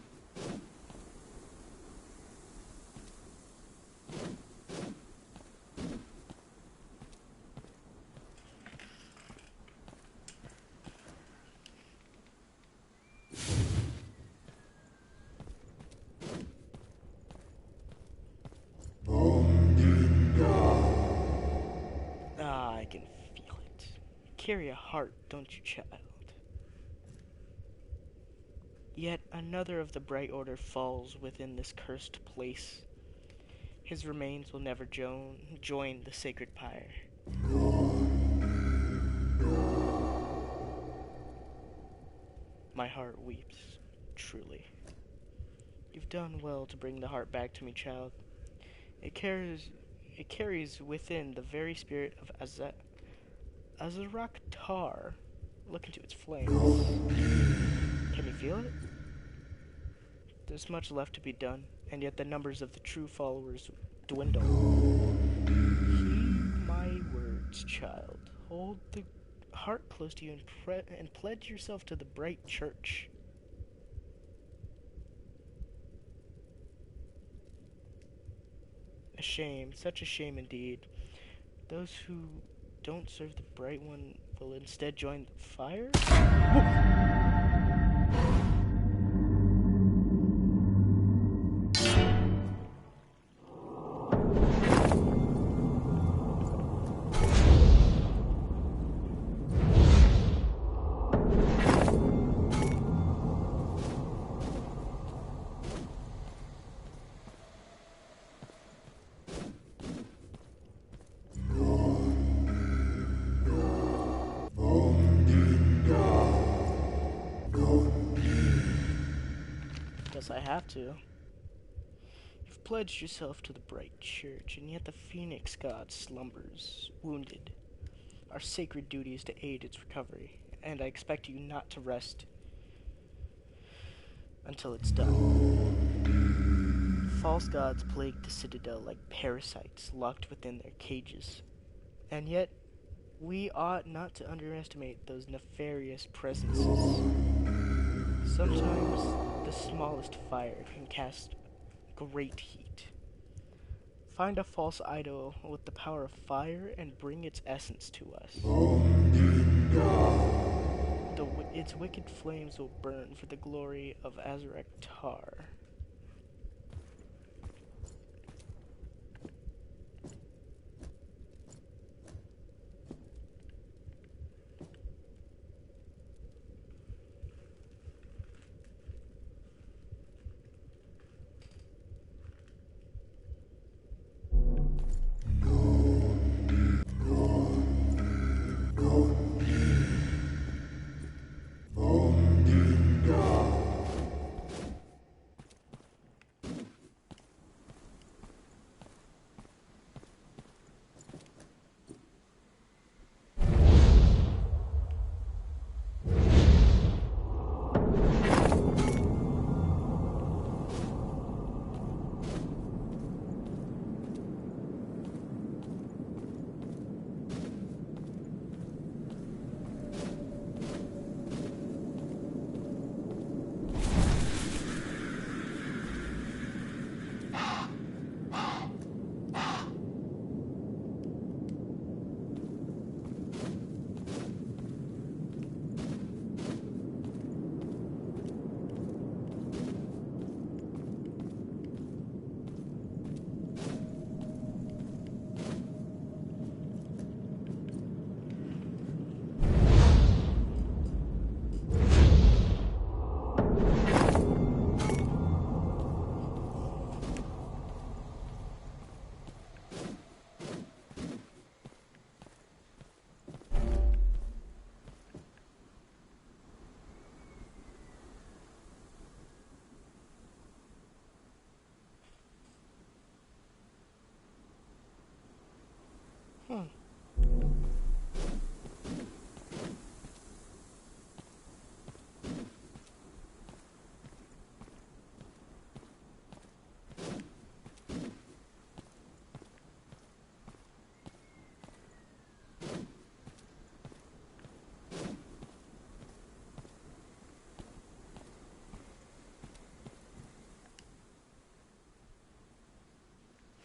Ah, I can feel it. You carry a heart, don't you, child? Yet another of the Bright Order falls within this cursed place. His remains will never join the sacred pyre. My heart weeps, truly. You've done well to bring the heart back to me, child. It carries within the very spirit of Azarak Tar. Look into its flames. Can you feel it? There's much left to be done, and yet the numbers of the true followers dwindle. Heed my words, child. Hold the heart close to you and pledge yourself to the bright church. A shame, such a shame indeed. Those who don't serve the bright one will instead join the fire? unless I have to. You've pledged yourself to the bright church, and yet the phoenix god slumbers, wounded. Our sacred duty is to aid its recovery, and I expect you not to rest until it's done. False gods plague the citadel like parasites locked within their cages, and yet we ought not to underestimate those nefarious presences. Sometimes the smallest fire can cast great heat. Find a false idol with the power of fire and bring its essence to us. Its wicked flames will burn for the glory of Azarek Tar.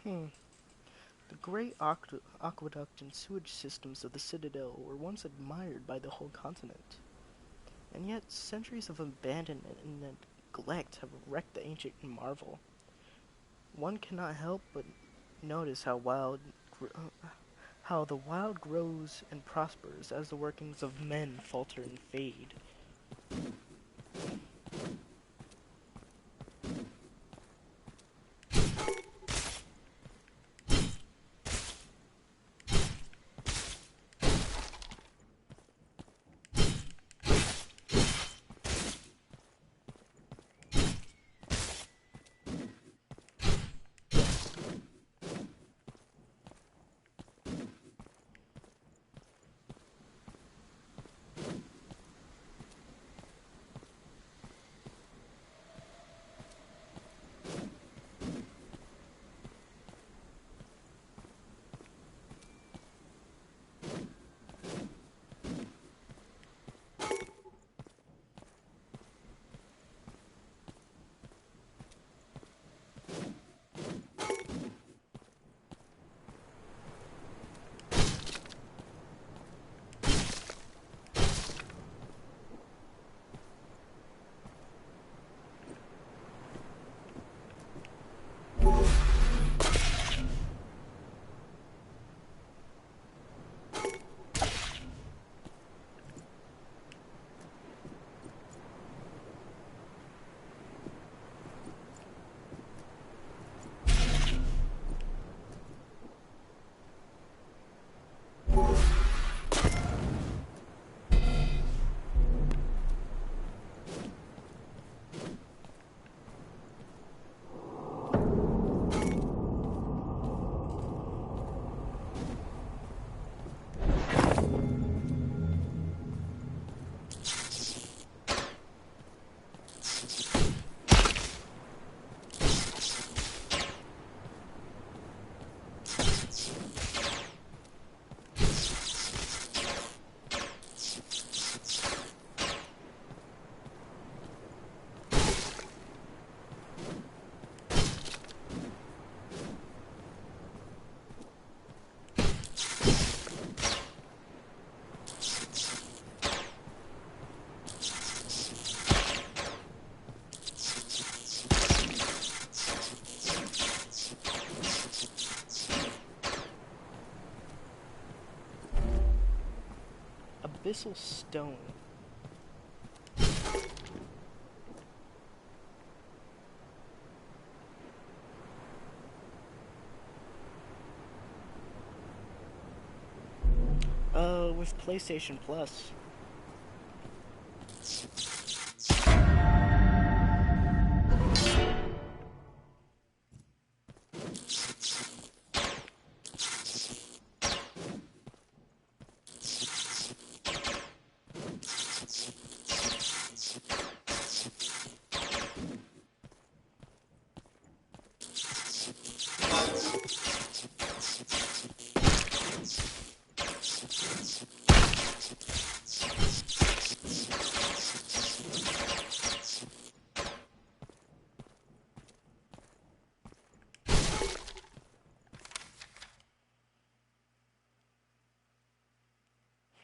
Hmm. The great aqueduct and sewage systems of the Citadel were once admired by the whole continent, and yet centuries of abandonment and neglect have wrecked the ancient marvel. One cannot help but notice how the wild grows and prospers as the workings of men falter and fade. Abyssal stone. With PlayStation Plus.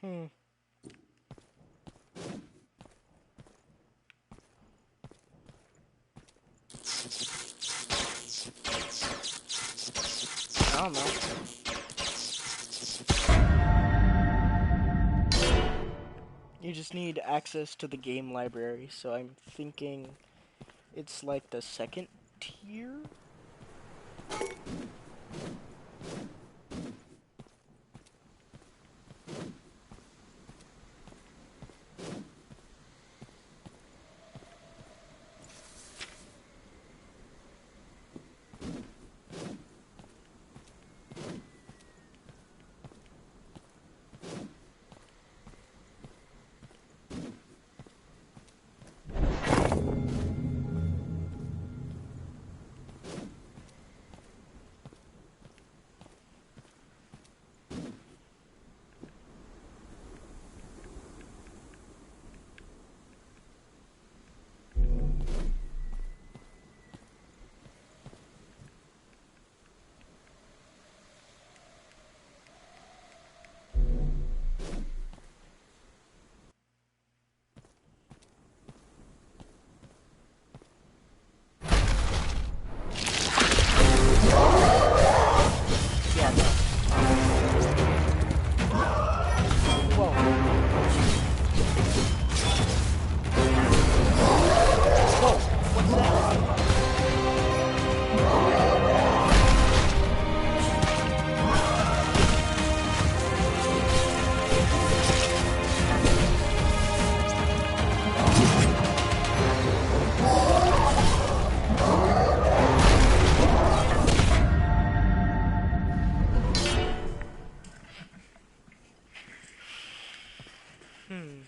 Hmm. I don't know. You just need access to the game library, so I'm thinking it's like the second tier? Yeah, no. Whoa. Whoa, what's that? Hmm.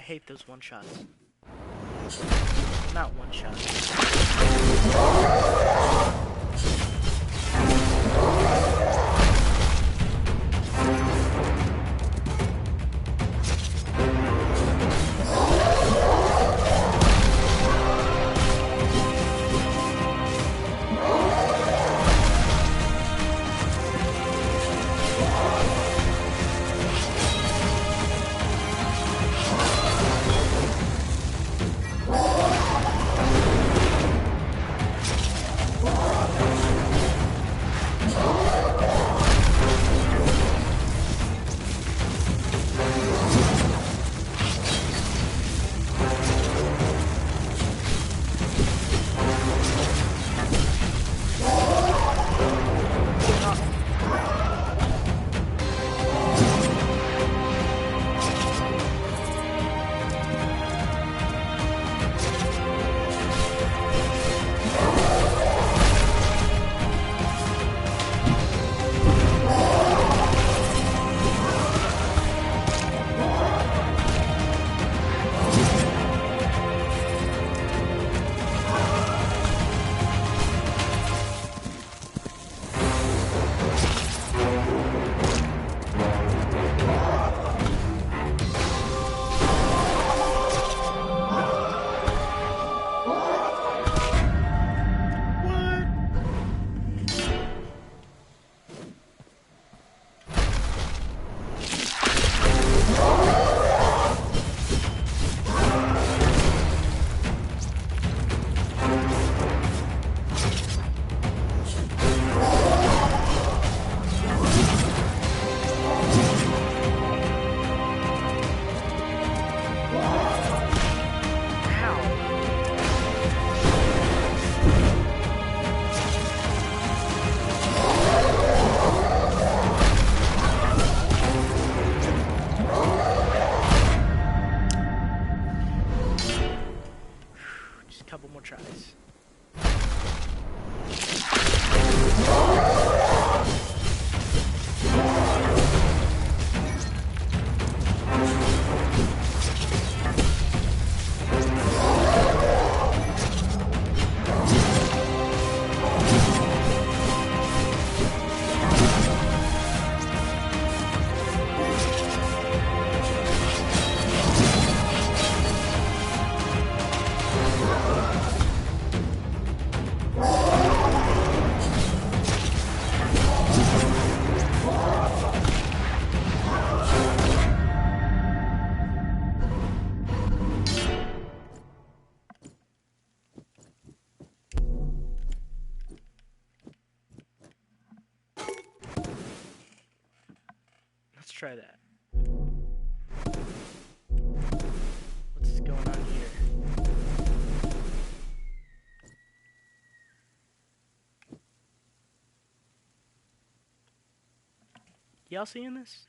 hate those one-shots. Well, not one-shots. Couple more tries. Let's try that. What's going on here? Y'all seeing this?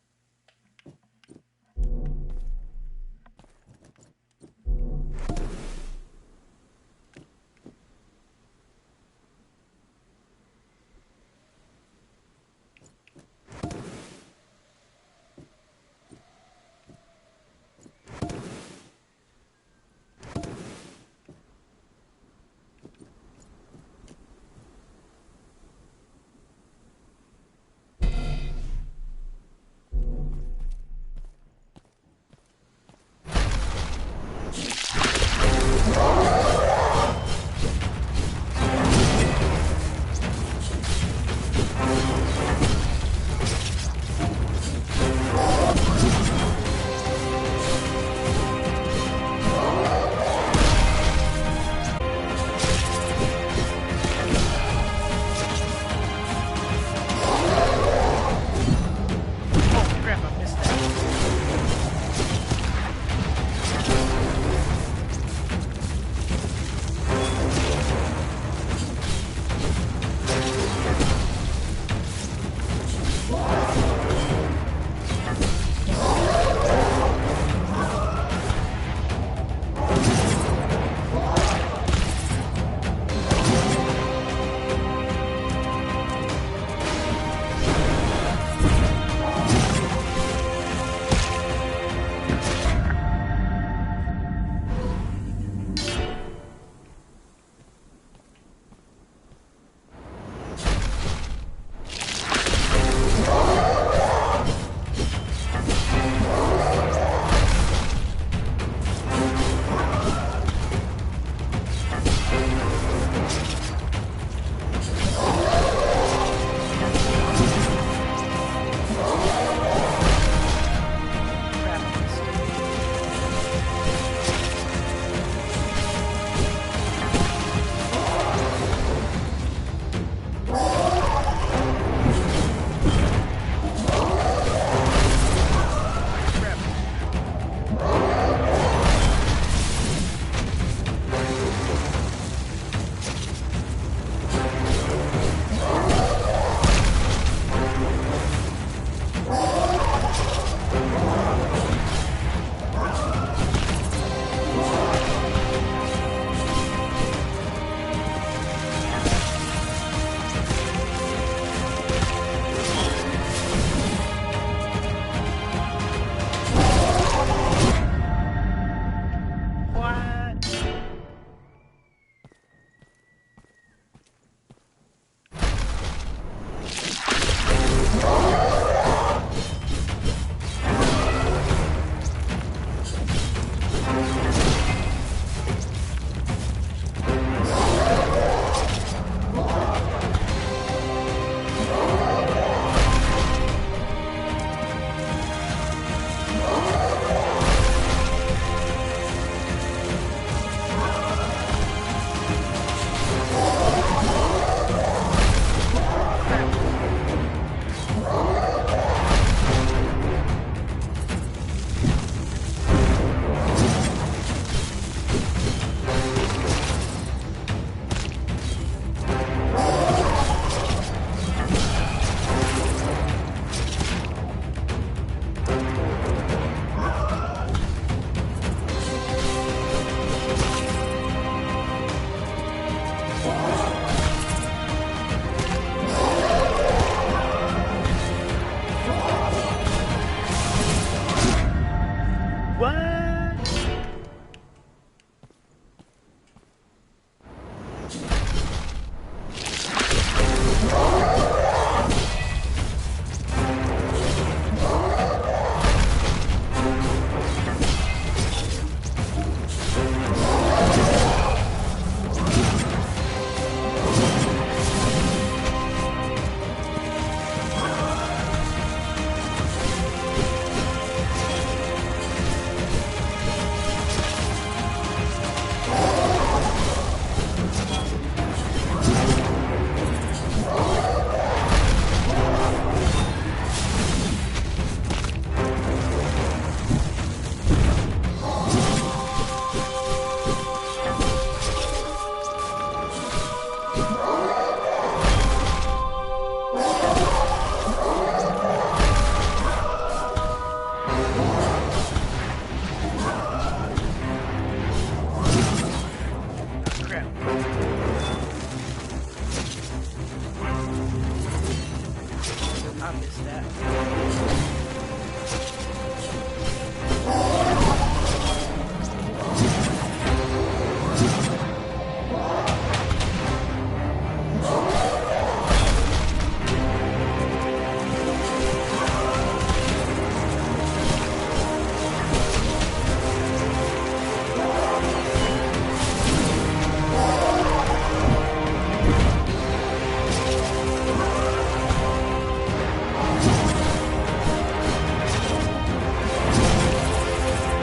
missed that.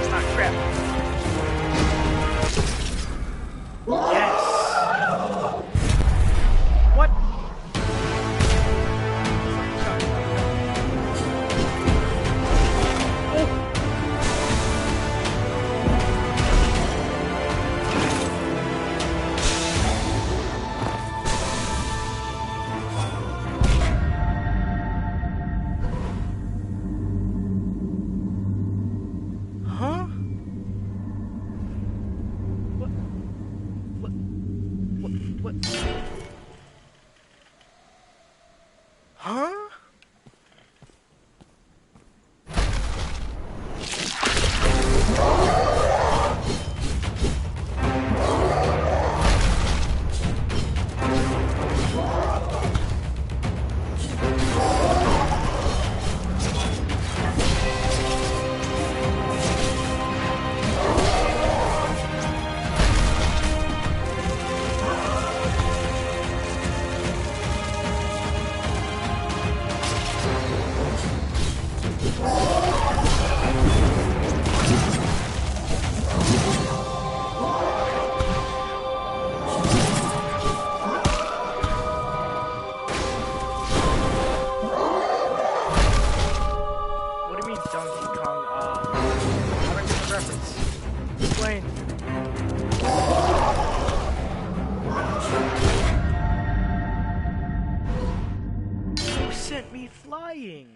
Ah, crap. Yes! What? Huh? What? What? What? Huh? What do you mean Donkey Kong? I don't get the reference. Explain. Who sent me flying?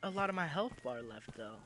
a lot of my health bar left, though.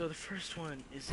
So the first one is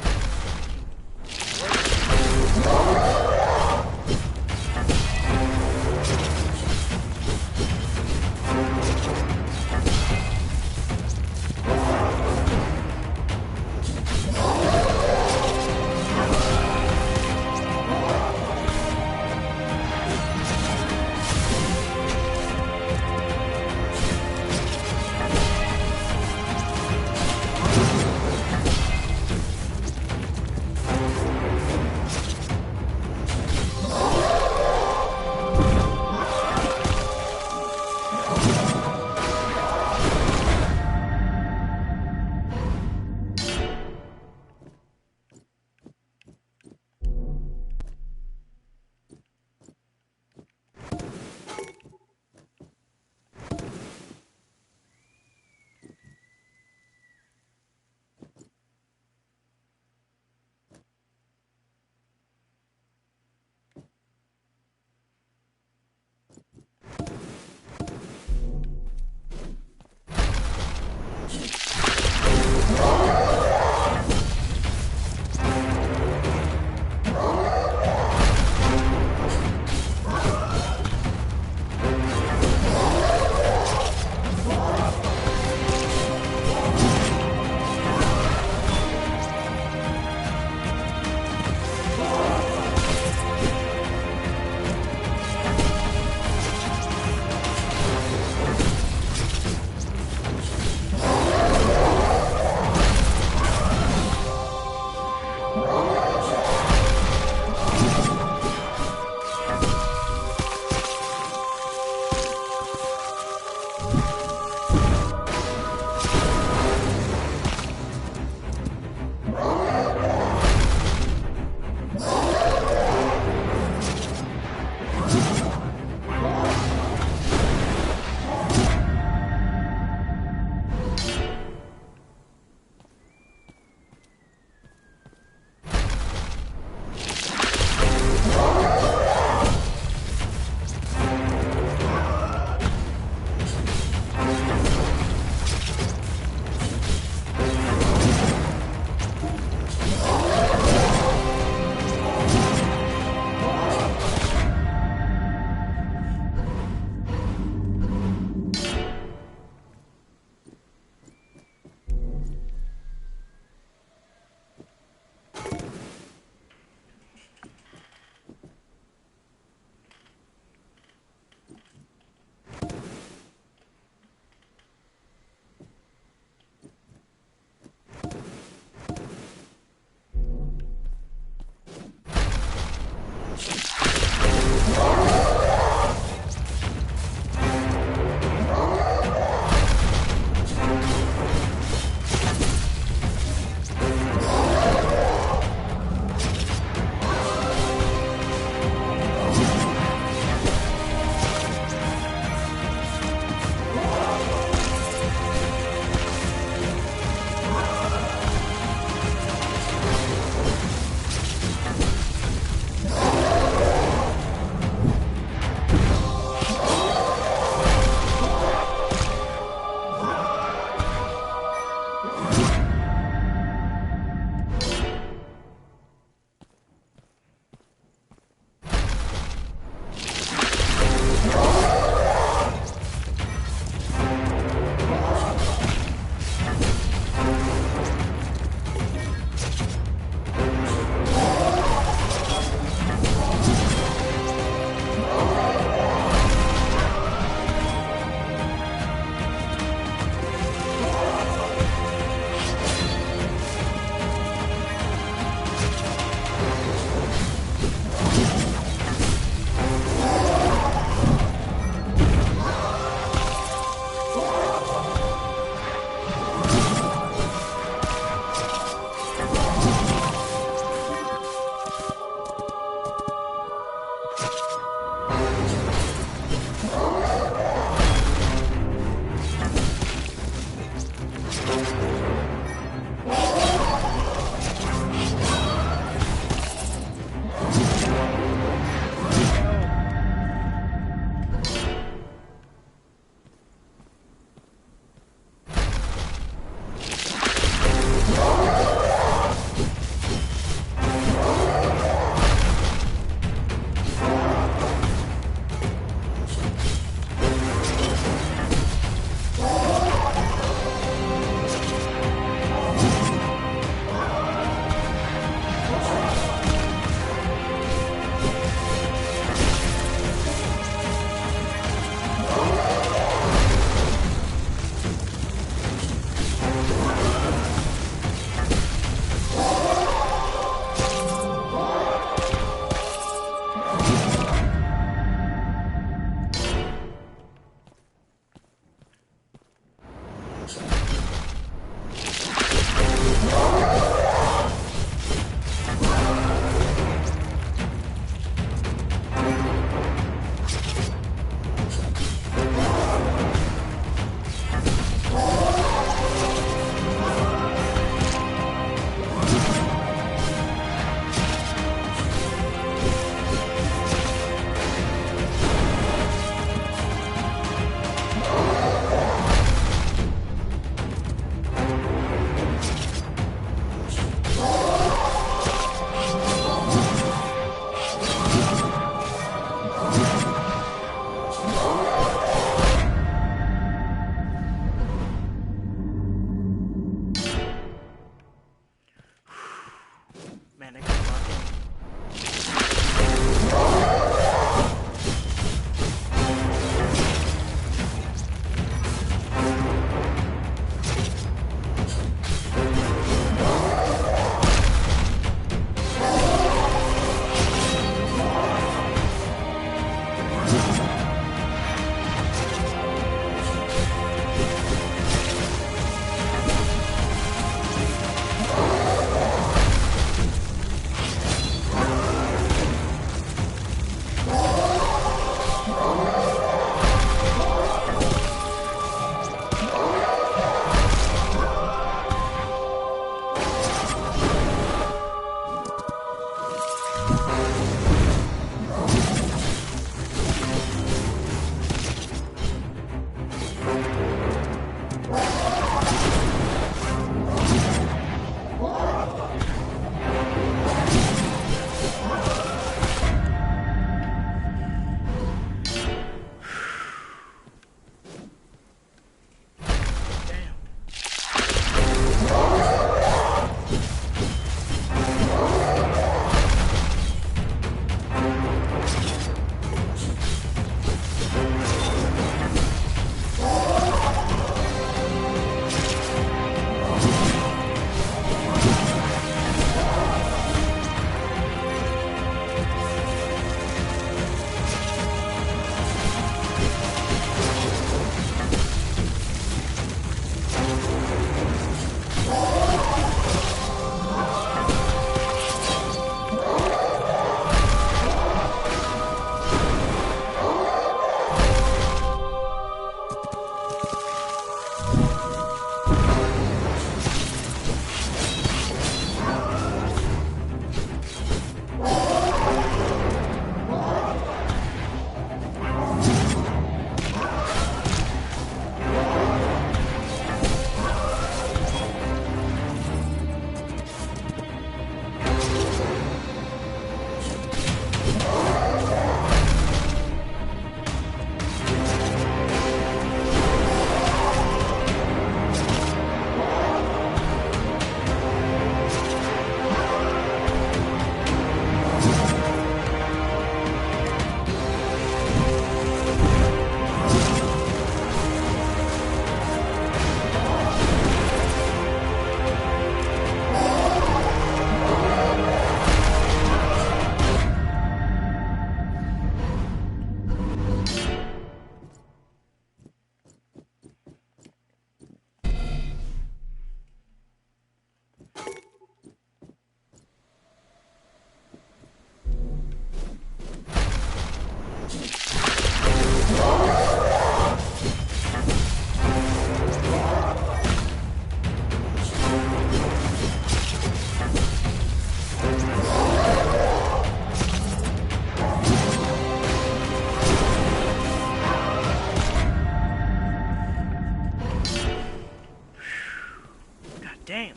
Damn.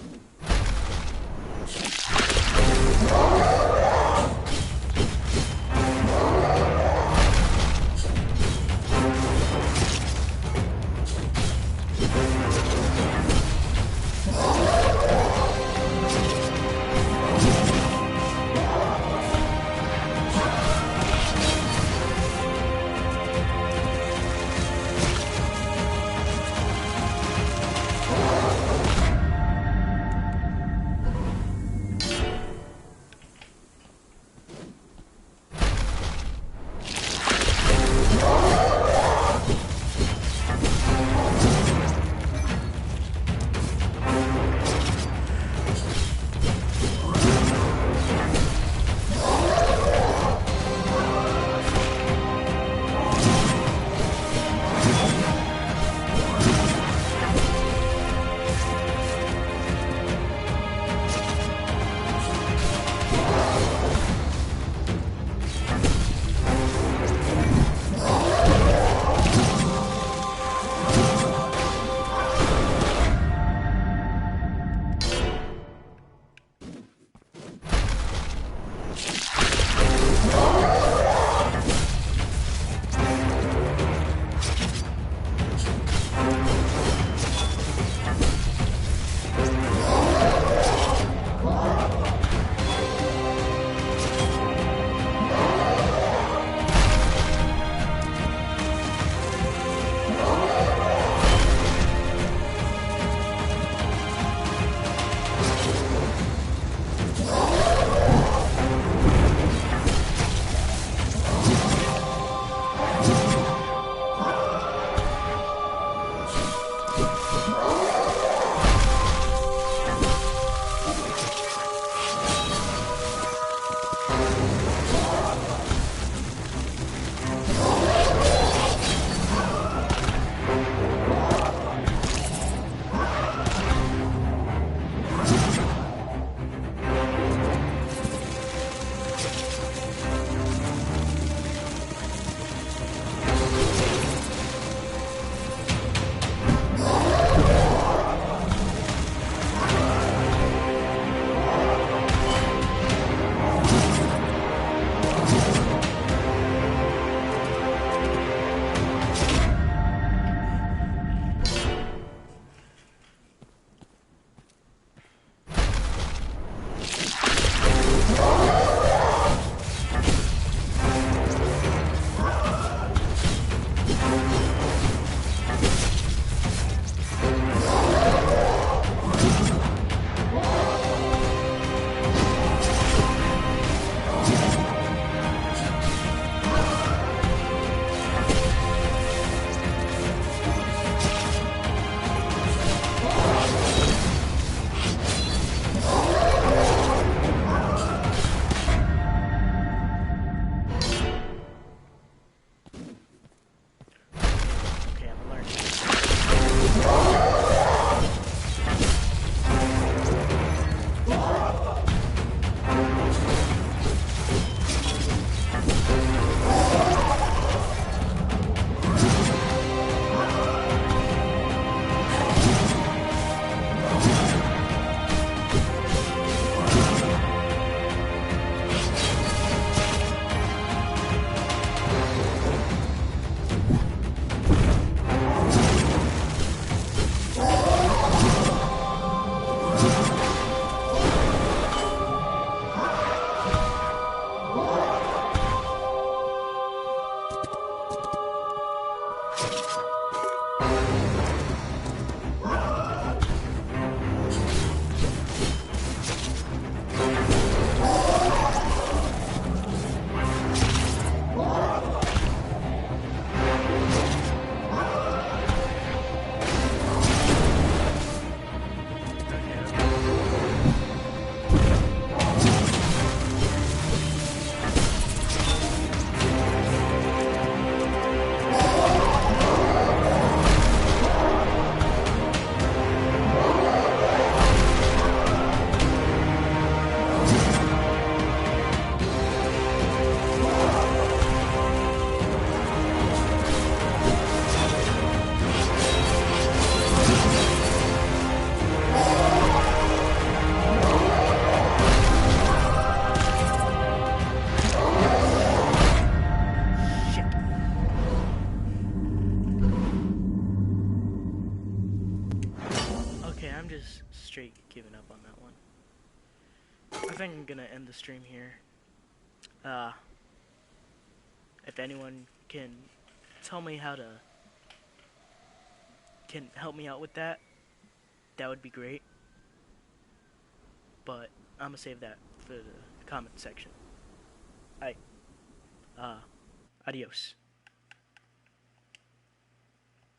just straight giving up on that one. I think I'm gonna end the stream here. Uh, if anyone can tell me how to, can help me out with that, that would be great. But I'm gonna save that for the comment section. Alright, adios.